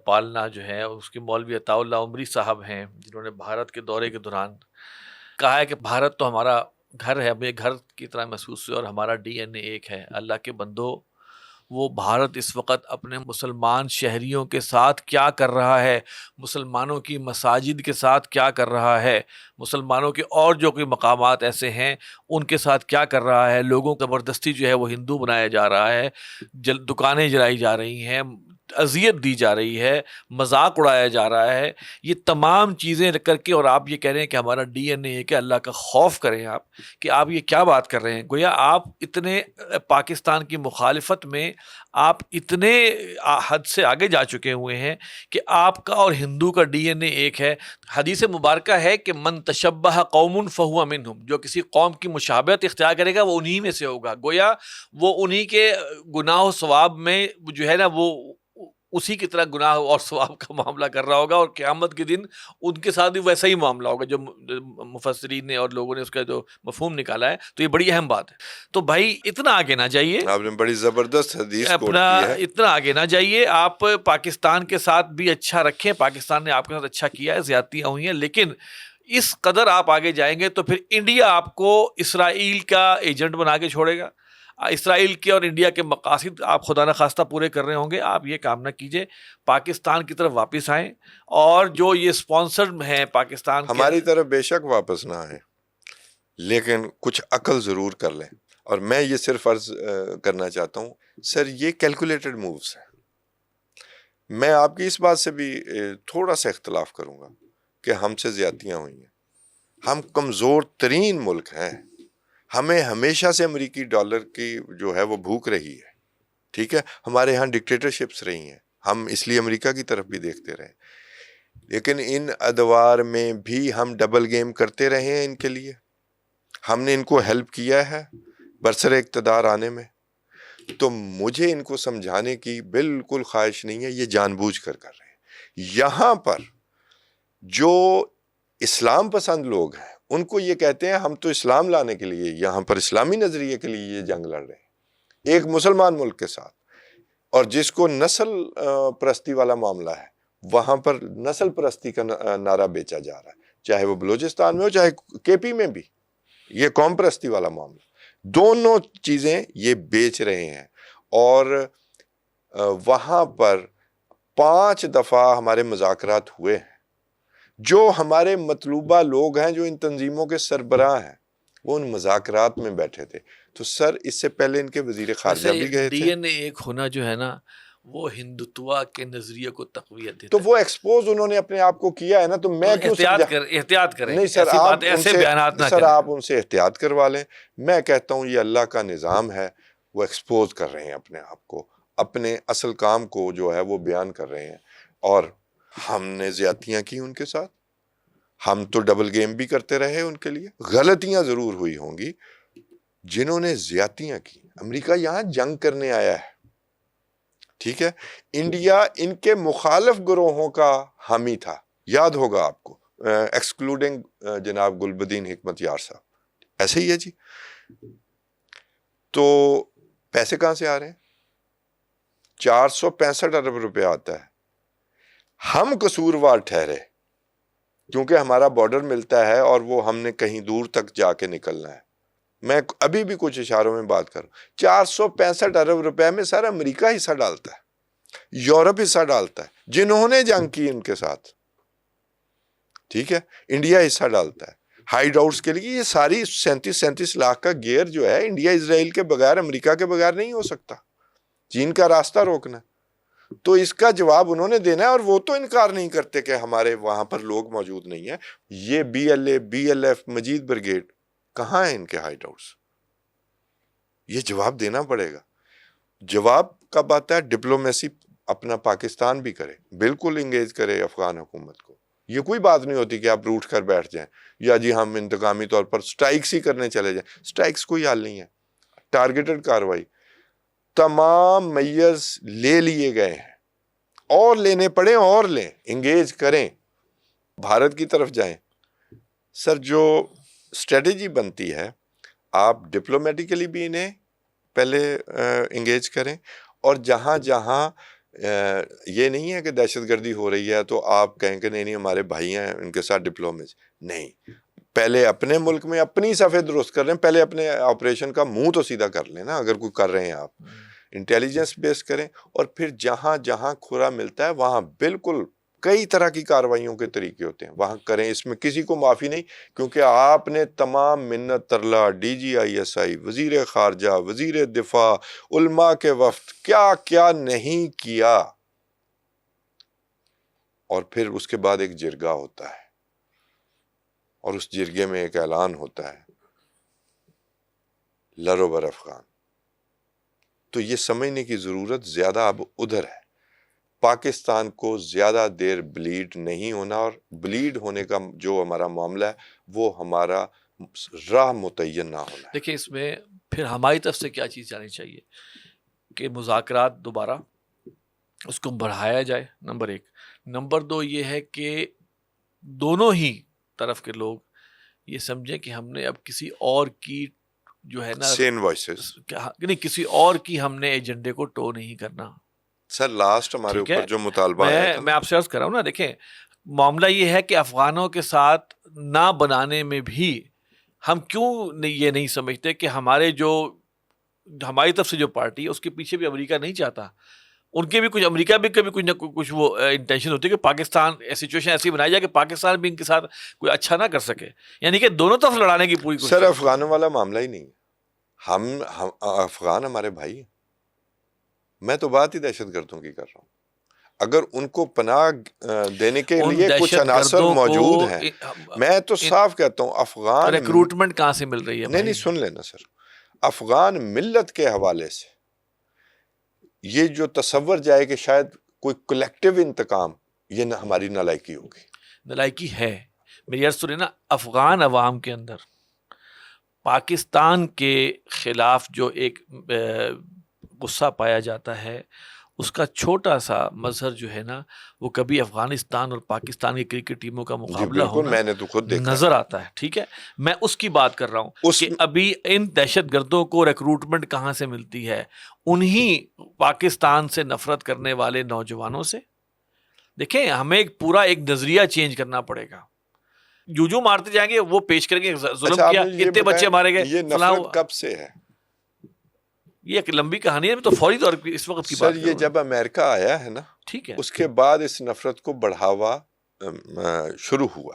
پالنا جو ہے، اس کے مولوی عطاء اللہ عمری صاحب ہیں، جنہوں نے بھارت کے دورے کے دوران کہا ہے کہ بھارت تو ہمارا گھر ہے، ہمیں گھر کی طرح محسوس ہوا، اور ہمارا ڈی این اے ایک ہے. اللہ کے بندو، وہ بھارت اس وقت اپنے مسلمان شہریوں کے ساتھ کیا کر رہا ہے، مسلمانوں کی مساجد کے ساتھ کیا کر رہا ہے، مسلمانوں کے اور جو کوئی مقامات ایسے ہیں ان کے ساتھ کیا کر رہا ہے. لوگوں کو زبردستی جو ہے وہ ہندو بنایا جا رہا ہے، دکانیں جلائی جا رہی ہیں، اذیت دی جا رہی ہے، مذاق اڑایا جا رہا ہے. یہ تمام چیزیں کر کے، اور آپ یہ کہہ رہے ہیں کہ ہمارا ڈی این اے ہے، کہ اللہ کا خوف کریں آپ، کہ آپ یہ کیا بات کر رہے ہیں. گویا آپ اتنے پاکستان کی مخالفت میں آپ اتنے حد سے آگے جا چکے ہوئے ہیں کہ آپ کا اور ہندو کا ڈی این اے ایک ہے. حدیث مبارکہ ہے کہ من تشبہ قوم فہو منہم، جو کسی قوم کی مشابہت اختیار کرے گا وہ انہی میں سے ہوگا. گویا وہ انہی کے گناہ و ثواب میں جو ہے نا، وہ اسی کی طرح گناہ اور ثواب کا معاملہ کر رہا ہوگا، اور قیامت کے دن ان کے ساتھ بھی ویسا ہی معاملہ ہوگا جو مفسرین نے اور لوگوں نے اس کا جو مفہوم نکالا ہے. تو یہ بڑی اہم بات ہے. تو بھائی اتنا آگے نہ جائیے، آپ نے بڑی زبردست حدیث کوٹ اپنا کی ہے. اتنا آگے نہ جائیے. آپ پاکستان کے ساتھ بھی اچھا رکھیں، پاکستان نے آپ کے ساتھ اچھا کیا ہے، زیادتیاں ہوئی ہیں، لیکن اس قدر آپ آگے جائیں گے تو پھر انڈیا آپ کو اسرائیل کا ایجنٹ بنا کے چھوڑے گا. اسرائیل کے اور انڈیا کے مقاصد آپ خدا نخواستہ پورے کر رہے ہوں گے. آپ یہ کام نہ کیجیے، پاکستان کی طرف واپس آئیں، اور جو یہ سپانسرڈ ہیں پاکستان کے، ہماری طرف بے شک واپس نہ آئیں، لیکن کچھ عقل ضرور کر لیں. اور میں یہ صرف عرض کرنا چاہتا ہوں سر، یہ کیلکولیٹڈ مووز ہیں. میں آپ کی اس بات سے بھی تھوڑا سا اختلاف کروں گا کہ ہم سے زیادتیاں ہوئی ہیں. ہم کمزور ترین ملک ہیں، ہمیں ہمیشہ سے امریکی ڈالر کی جو ہے وہ بھوک رہی ہے. ٹھیک ہے، ہمارے ہاں ڈکٹیٹرشپس رہی ہیں، ہم اس لیے امریکہ کی طرف بھی دیکھتے رہے. لیکن ان ادوار میں بھی ہم ڈبل گیم کرتے رہے ہیں. ان کے لیے ہم نے ان کو ہیلپ کیا ہے برسر اقتدار آنے میں. تو مجھے ان کو سمجھانے کی بالکل خواہش نہیں ہے، یہ جان بوجھ کر رہے ہیں. یہاں پر جو اسلام پسند لوگ ہیں ان کو یہ کہتے ہیں ہم تو اسلام لانے کے لیے یہاں پر اسلامی نظریے کے لیے یہ جنگ لڑ رہے ہیں ایک مسلمان ملک کے ساتھ، اور جس کو نسل پرستی والا معاملہ ہے وہاں پر نسل پرستی کا نعرہ بیچا جا رہا ہے، چاہے وہ بلوچستان میں ہو چاہے کے پی میں بھی، یہ قوم پرستی والا معاملہ، دونوں چیزیں یہ بیچ رہے ہیں۔ اور وہاں پر 5 دفعہ ہمارے مذاکرات ہوئے ہیں، جو ہمارے مطلوبہ لوگ ہیں، جو ان تنظیموں کے سربراہ ہیں، وہ ان مذاکرات میں بیٹھے تھے۔ تو سر اس سے پہلے ان کے وزیر خارجہ بھی گئے تھے۔ ڈی این اے ایک ہونا جو ہے نا وہ ہندوتوا کے نظریے کو تقویت دیتا تو ہے۔ وہ ایکسپوز انہوں نے اپنے آپ کو کیا ہے نا، تو میں کیوں احتیاط کریں، نہیں سر، ایسی آپ بات ایسے بیانات نہ کریں۔ آپ ان سے احتیاط کروا لیں۔ میں کہتا ہوں یہ اللہ کا نظام ہے، وہ ایکسپوز کر رہے ہیں اپنے آپ کو، اپنے اصل کام کو جو ہے وہ بیان کر رہے ہیں۔ اور ہم نے زیادتیاں کی ان کے ساتھ، ہم تو ڈبل گیم بھی کرتے رہے ان کے لیے۔ غلطیاں ضرور ہوئی ہوں گی، جنہوں نے زیادتیاں کی، امریکہ یہاں جنگ کرنے آیا ہے، ٹھیک ہے، انڈیا ان کے مخالف گروہوں کا حامی تھا، یاد ہوگا آپ کو، ایکسکلوڈنگ جناب گلبدین حکمت یار صاحب، ایسے ہی ہے جی۔ تو پیسے کہاں سے آ رہے ہیں؟ 465 ارب روپے آتا ہے۔ ہم قصوروار ٹھہرے کیونکہ ہمارا بارڈر ملتا ہے اور وہ ہم نے کہیں دور تک جا کے نکلنا ہے۔ میں ابھی بھی کچھ اشاروں میں بات کروں، 465 ارب روپے میں سارا امریکہ حصہ ڈالتا ہے، یورپ حصہ ڈالتا ہے، جنہوں نے جنگ کی ان کے ساتھ، ٹھیک ہے، انڈیا حصہ ڈالتا ہے ہائیڈ آؤٹس کے لیے۔ یہ ساری 37 لاکھ کا گیئر جو ہے انڈیا اسرائیل کے بغیر، امریکہ کے بغیر نہیں ہو سکتا، چین کا راستہ روکنا۔ تو اس کا جواب انہوں نے دینا ہے، اور وہ تو انکار نہیں کرتے کہ ہمارے وہاں پر لوگ موجود نہیں ہیں۔ یہ B L A, B L F, Majeed brigade کہاں ہیں ان کے ہائیڈ آؤٹس؟ یہ جواب دینا پڑے گا۔ جواب کب آتا ہے؟ ڈپلومیسی اپنا پاکستان بھی کرے، بالکل انگیج کرے افغان حکومت کو۔ یہ کوئی بات نہیں ہوتی کہ آپ روٹ کر بیٹھ جائیں یا جی ہم انتقامی طور پر سٹرائکس ہی کرنے چلے جائیں۔ سٹرائکس کوئی حل نہیں ہے، ٹارگیٹڈ کاروائی۔ تمام میئرز لے لیے گئے ہیں، اور لینے پڑے اور لیں، انگیج کریں، بھارت کی طرف جائیں۔ سر جو اسٹریٹجی بنتی ہے، آپ ڈپلومیٹیکلی بھی انہیں پہلے انگیج کریں، اور جہاں جہاں یہ نہیں ہے کہ دہشت گردی ہو رہی ہے تو آپ کہیں کہ نہیں ہمارے بھائی ہیں ان کے ساتھ ڈپلومیسی نہیں، پہلے اپنے ملک میں اپنی صفحے درست کر لیں، پہلے اپنے آپریشن کا منہ تو سیدھا کر لیں نا، اگر کوئی کر رہے ہیں آپ انٹیلیجنس بیس کریں، اور پھر جہاں جہاں کھرا ملتا ہے وہاں بالکل کئی طرح کی کارروائیوں کے طریقے ہوتے ہیں، وہاں کریں، اس میں کسی کو معافی نہیں، کیونکہ آپ نے تمام منت ترلا، D G I S I, وزیر خارجہ، وزیر دفاع، علماء کے وفد، کیا کیا نہیں کیا، اور پھر اس کے بعد ایک جرگہ ہوتا ہے، اور اس جرگے میں ایک اعلان ہوتا ہے، لرو بر افغان۔ تو یہ سمجھنے کی ضرورت زیادہ اب ادھر ہے، پاکستان کو زیادہ دیر بلیڈ نہیں ہونا، اور بلیڈ ہونے کا جو ہمارا معاملہ ہے وہ ہمارا راہ متعین نہ ہونا ہے۔ دیکھیں اس میں پھر ہماری طرف سے کیا چیز جانی چاہیے کہ مذاکرات دوبارہ اس کو بڑھایا جائے، نمبر 1۔ نمبر 2 یہ ہے کہ دونوں ہی طرف کے لوگ یہ سمجھیں کہ ہم نے اب کسی اور کی جو ہے نا سین وائسز، نہیں، کسی اور کی ہم نے ایجنڈے کو ٹو نہیں کرنا۔ سر لاسٹ ہمارے اوپر جو مطالبہ آیا تھا، میں آپ سے عرض کر رہا ہوں نا، دیکھیں معاملہ یہ ہے کہ افغانوں کے ساتھ نہ بنانے میں بھی ہم کیوں یہ نہیں سمجھتے کہ ہماری طرف سے جو پارٹی ہے اس کے پیچھے بھی امریکہ نہیں چاہتا، ان کے بھی کچھ، امریکہ بھی کبھی کچھ نہ کچھ وہ انٹینشن ہوتی ہے کہ پاکستان سچویشن ایسی بنائی جائے کہ پاکستان بھی ان کے ساتھ کوئی اچھا نہ کر سکے، یعنی کہ دونوں طرف لڑانے کی پوری کوشش۔ سر افغانوں والا معاملہ ہی نہیں ہے، ہم افغان ہمارے بھائی ہیں، میں تو بات ہی دہشت گردوں کی کر رہا ہوں۔ اگر ان کو پناہ دینے کے لیے کچھ عناصر موجود ہیں، میں تو صاف کہتا ہوں افغان ریکروٹمنٹ کہاں سے مل رہی ہے؟ نہیں سن لینا سر، افغان ملت کے حوالے سے یہ جو تصور جائے کہ شاید کوئی کلیکٹیو انتقام، یہ ہماری نالائکی ہوگی۔ نالائکی ہے، میری عرض سنیں نا، افغان عوام کے اندر پاکستان کے خلاف جو ایک غصہ پایا جاتا ہے، اس کا چھوٹا سا مظہر جو ہے نا، وہ کبھی افغانستان اور پاکستان کی کرکٹ ٹیموں کا مقابلہ ہونا میں نے تو خود دیکھا نظر آتا ہے، ٹھیک ہے، میں اس کی بات کر رہا ہوں کہ ابھی ان دہشت گردوں کو ریکروٹمنٹ کہاں سے ملتی ہے؟ انہی پاکستان سے نفرت کرنے والے نوجوانوں سے، دیکھیں ہمیں پورا ایک نظریہ چینج کرنا پڑے گا. جو مارتے جائیں گے وہ پیش کریں گے ظلم کیا, اتنے بچے مارے گئے, یہ نفرت کب سے ہے؟ یہ ایک لمبی کہانی ہے, تو فوری طور پہ اس وقت کی بات سر یہ جب امریکہ آیا ہے نا, ٹھیک ہے, اس کے بعد اس نفرت کو بڑھاوا شروع ہوا.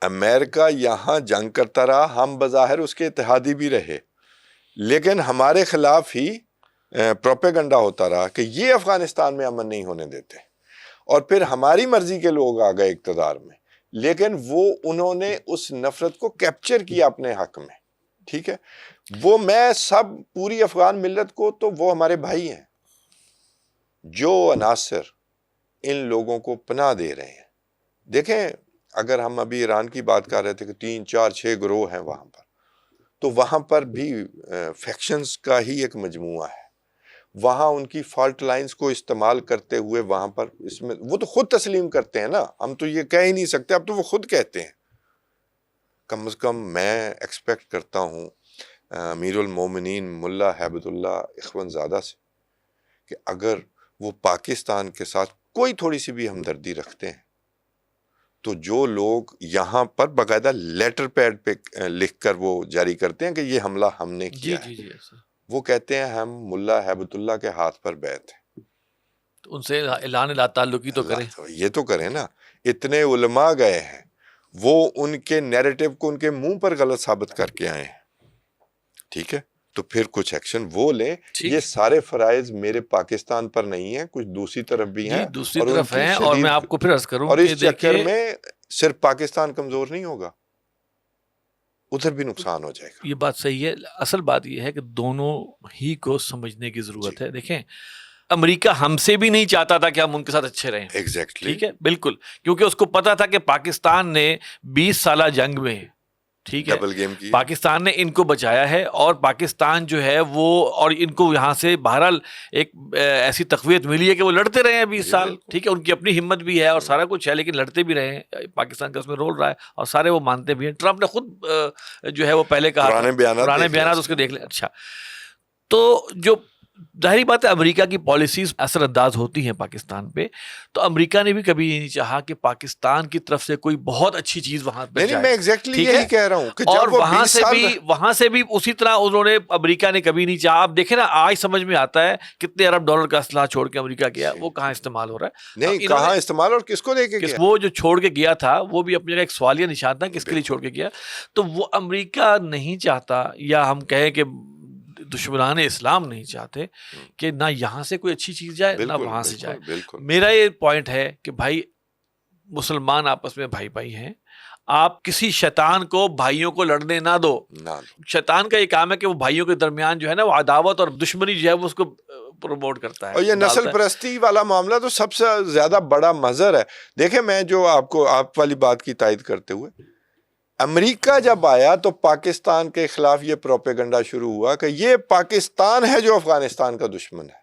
امریکہ یہاں جنگ کرتا رہا, ہم بظاہر اس کے اتحادی بھی رہے, لیکن ہمارے خلاف ہی پروپیگنڈا ہوتا رہا کہ یہ افغانستان میں امن نہیں ہونے دیتے, اور پھر ہماری مرضی کے لوگ آ گئے اقتدار میں, لیکن انہوں نے اس نفرت کو کیپچر کیا اپنے حق میں. ٹھیک ہے, وہ میں سب پوری افغان ملت کو, تو وہ ہمارے بھائی ہیں. جو عناصر ان لوگوں کو پناہ دے رہے ہیں, دیکھیں اگر ہم ابھی ایران کی بات کر رہے تھے کہ 3 4 6 گروہ ہیں وہاں پر, تو وہاں پر بھی فیکشنز کا ہی ایک مجموعہ ہے. وہاں ان کی فالٹ لائنز کو استعمال کرتے ہوئے وہاں پر اس میں وہ تو خود تسلیم کرتے ہیں نا, ہم تو یہ کہہ ہی نہیں سکتے, اب تو وہ خود کہتے ہیں. کم از کم میں ایکسپیکٹ کرتا ہوں امیر المومنین ملا ہیبت اللہ اخوان زادہ سے کہ اگر وہ پاکستان کے ساتھ کوئی تھوڑی سی بھی ہمدردی رکھتے ہیں, تو جو لوگ یہاں پر باقاعدہ لیٹر پیڈ پہ لکھ کر وہ جاری کرتے ہیں کہ یہ حملہ ہم نے کیا ہے, وہ کہتے ہیں ہم ملا ہیبت اللہ کے ہاتھ پر بیعت ہیں, تو ان سے اعلان لا تعلقی تو کریں, یہ تو کریں نا. اتنے علماء گئے ہیں, وہ ان کے نیریٹو کو ان کے منہ پر غلط ثابت کر کے آئے ہیں. ٹھیک ہے, تو پھر کچھ ایکشن وہ لیں. یہ سارے فرائض میرے پاکستان پر نہیں ہیں, کچھ دوسری طرف بھی ہیں, دوسری طرف ہیں. اور میں آپ کو پھر عرض کروں, اور اس چکر میں صرف پاکستان کمزور نہیں ہوگا, ادھر بھی نقصان ہو جائے گا. یہ بات صحیح ہے. اصل بات یہ ہے کہ دونوں ہی کو سمجھنے کی ضرورت ہے. دیکھیں امریکہ ہم سے بھی نہیں چاہتا تھا کہ ہم ان کے ساتھ اچھے رہیں. ایگزیکٹلی, ٹھیک ہے, بالکل, کیونکہ اس کو پتا تھا کہ پاکستان نے 20 سالہ جنگ میں, ٹھیک ہے, ڈبل گیم کی, پاکستان نے ان کو بچایا ہے, اور پاکستان جو ہے وہ, اور ان کو یہاں سے بہرحال ایک ایسی تقویت ملی ہے کہ وہ لڑتے رہے ہیں 20 سال. ٹھیک ہے, ان کی اپنی ہمت بھی ہے اور سارا کچھ ہے, لیکن لڑتے بھی رہے ہیں. پاکستان کا اس میں رول رہا ہے, اور سارے وہ مانتے بھی ہیں. ٹرمپ نے خود جو ہے وہ پہلے کہا, پرانے بیانات اس کے دیکھ لیں. اچھا, تو جو ظاہری بات ہے امریکہ کی پالیسیز اثر انداز ہوتی ہیں پاکستان پہ, تو امریکہ نے بھی کبھی نہیں چاہا کہ پاکستان کی طرف سے کوئی بہت اچھی چیز وہاں پہ جائے. میں ایگزیکٹلی یہی کہہ رہا ہوں کہ اور وہاں سے بھی اسی طرح انہوں نے, امریکہ نے کبھی نہیں چاہا. آپ دیکھیں نا, آج سمجھ میں آتا ہے کتنے ارب ڈالر کا اسلحہ چھوڑ کے امریکہ گیا, وہ کہاں استعمال ہو رہا ہے, نہیں کہاں استعمال, اور کس کو لے کے گیا. وہ جو چھوڑ کے گیا تھا وہ بھی اپنے ایک سوالیہ نشان تھا, کس کے لیے چھوڑ کے گیا. تو وہ امریکہ نہیں چاہتا, یا ہم کہیں کہ دشمنان اسلام نہیں چاہتے کہ نہ یہاں سے کوئی اچھی چیز جائے نہ وہاں سے جائے. میرا یہ پوائنٹ ہے کہ بھائی مسلمان آپس میں بھائی بھائی ہیں, آپ کسی شیطان کو بھائیوں کو لڑنے نہ دو. شیطان کا یہ کام ہے کہ وہ بھائیوں کے درمیان جو ہے نا وہ عداوت اور دشمنی جو ہے وہ اس کو پروموٹ کرتا ہے. اور یہ نسل پرستی والا معاملہ تو سب سے زیادہ بڑا مظہر ہے. دیکھیں میں جو آپ والی بات کی تائید کرتے ہوئے, امریکہ جب آیا تو پاکستان کے خلاف یہ پروپیگنڈا شروع ہوا کہ یہ پاکستان ہے جو افغانستان کا دشمن ہے.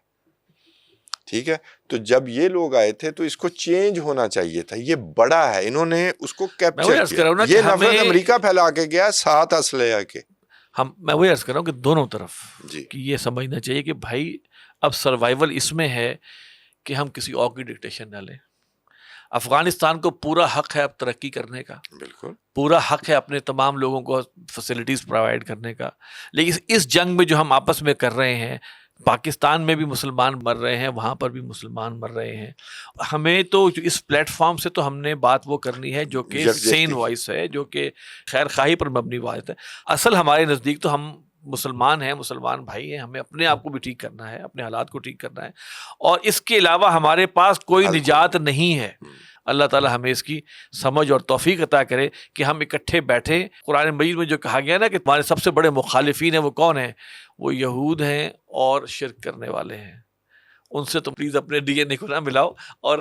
ٹھیک ہے, تو جب یہ لوگ آئے تھے تو اس کو چینج ہونا چاہیے تھا, یہ بڑا ہے, انہوں نے اس کو کیپچر کیا. یہ نفرت امریکہ پھیلا کے گیا 7 اسلحہ کے. میں وہی عرض کر رہا ہوں کہ دونوں طرف کہ یہ سمجھنا چاہیے کہ بھائی اب سروائیول اس میں ہے کہ ہم کسی اور کی ڈکٹیشن نہ لیں. افغانستان کو پورا حق ہے اب ترقی کرنے کا, بالکل پورا حق ہے اپنے تمام لوگوں کو فیسلٹیز پرووائڈ کرنے کا, لیکن اس جنگ میں جو ہم آپس میں کر رہے ہیں, پاکستان میں بھی مسلمان مر رہے ہیں, وہاں پر بھی مسلمان مر رہے ہیں. ہمیں تو اس پلیٹ فارم سے تو ہم نے بات وہ کرنی ہے جو کہ سین وائس ہے, جو کہ خیر خواہی پر مبنی بات ہے. اصل ہمارے نزدیک تو ہم مسلمان ہیں, مسلمان بھائی ہیں, ہمیں اپنے آپ کو بھی ٹھیک کرنا ہے, اپنے حالات کو ٹھیک کرنا ہے, اور اس کے علاوہ ہمارے پاس کوئی نجات نہیں ہے. اللہ تعالیٰ ہمیں اس کی سمجھ اور توفیق عطا کرے کہ ہم اکٹھے بیٹھیں. قرآن مجید میں جو کہا گیا نا کہ ہمارے سب سے بڑے مخالفین ہیں وہ کون ہیں, وہ یہود ہیں اور شرک کرنے والے ہیں. ان سے تو پلیز اپنے ڈی این اے کو نہ ملاؤ. اور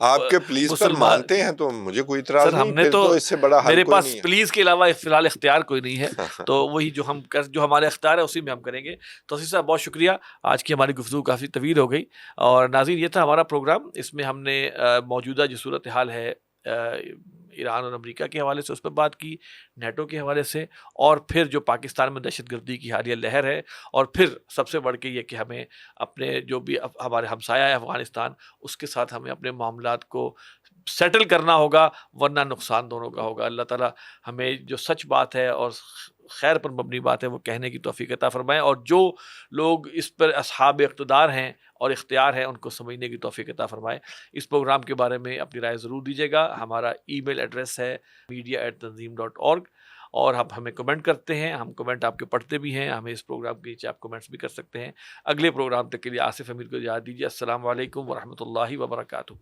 آپ کے پلیز پر مانتے ہیں تو مجھے کوئی اعتراض نہیں, پھر تو اس سے بڑا حل میرے پاس نہیں ہے. پلیز کے علاوہ فی الحال اختیار کوئی نہیں ہے, تو وہی جو ہمارے اختیار ہے اسی میں ہم کریں گے. تو اسی صاحب بہت شکریہ, آج کی ہماری گفتگو کافی طویل ہو گئی. اور ناظرین یہ تھا ہمارا پروگرام, اس میں ہم نے موجودہ جو صورتحال ہے ایران اور امریکہ کے حوالے سے اس پہ بات کی، نیٹو کے حوالے سے، اور پھر جو پاکستان میں دہشت گردی کی حالیہ لہر ہے، اور پھر سب سے بڑھ کے یہ کہ ہمیں اپنے جو بھی ہمارے ہمسایہ ہے افغانستان، اس کے ساتھ ہمیں اپنے معاملات کو سیٹل کرنا ہوگا، ورنہ نقصان دونوں کا ہوگا۔ اللہ تعالیٰ ہمیں جو سچ بات ہے اور خیر پر مبنی بات ہے وہ کہنے کی توفیق عطا فرمائے، اور جو لوگ اس پر اصحاب اقتدار ہیں اور اختیار ہے ان کو سمجھنے کی توفیق عطا فرمائے۔ اس پروگرام کے بارے میں اپنی رائے ضرور دیجیے گا۔ ہمارا ای میل ایڈریس ہے media@tanzeem.org، اور آپ ہمیں کمنٹ کرتے ہیں، ہم کمنٹ آپ کے پڑھتے بھی ہیں، ہمیں اس پروگرام کے نیچے آپ کمنٹس بھی کر سکتے ہیں۔ اگلے پروگرام تک کے لیے آصف امیر کو اجازت دیجیے۔ السلام علیکم ورحمۃ اللہ وبرکاتہ۔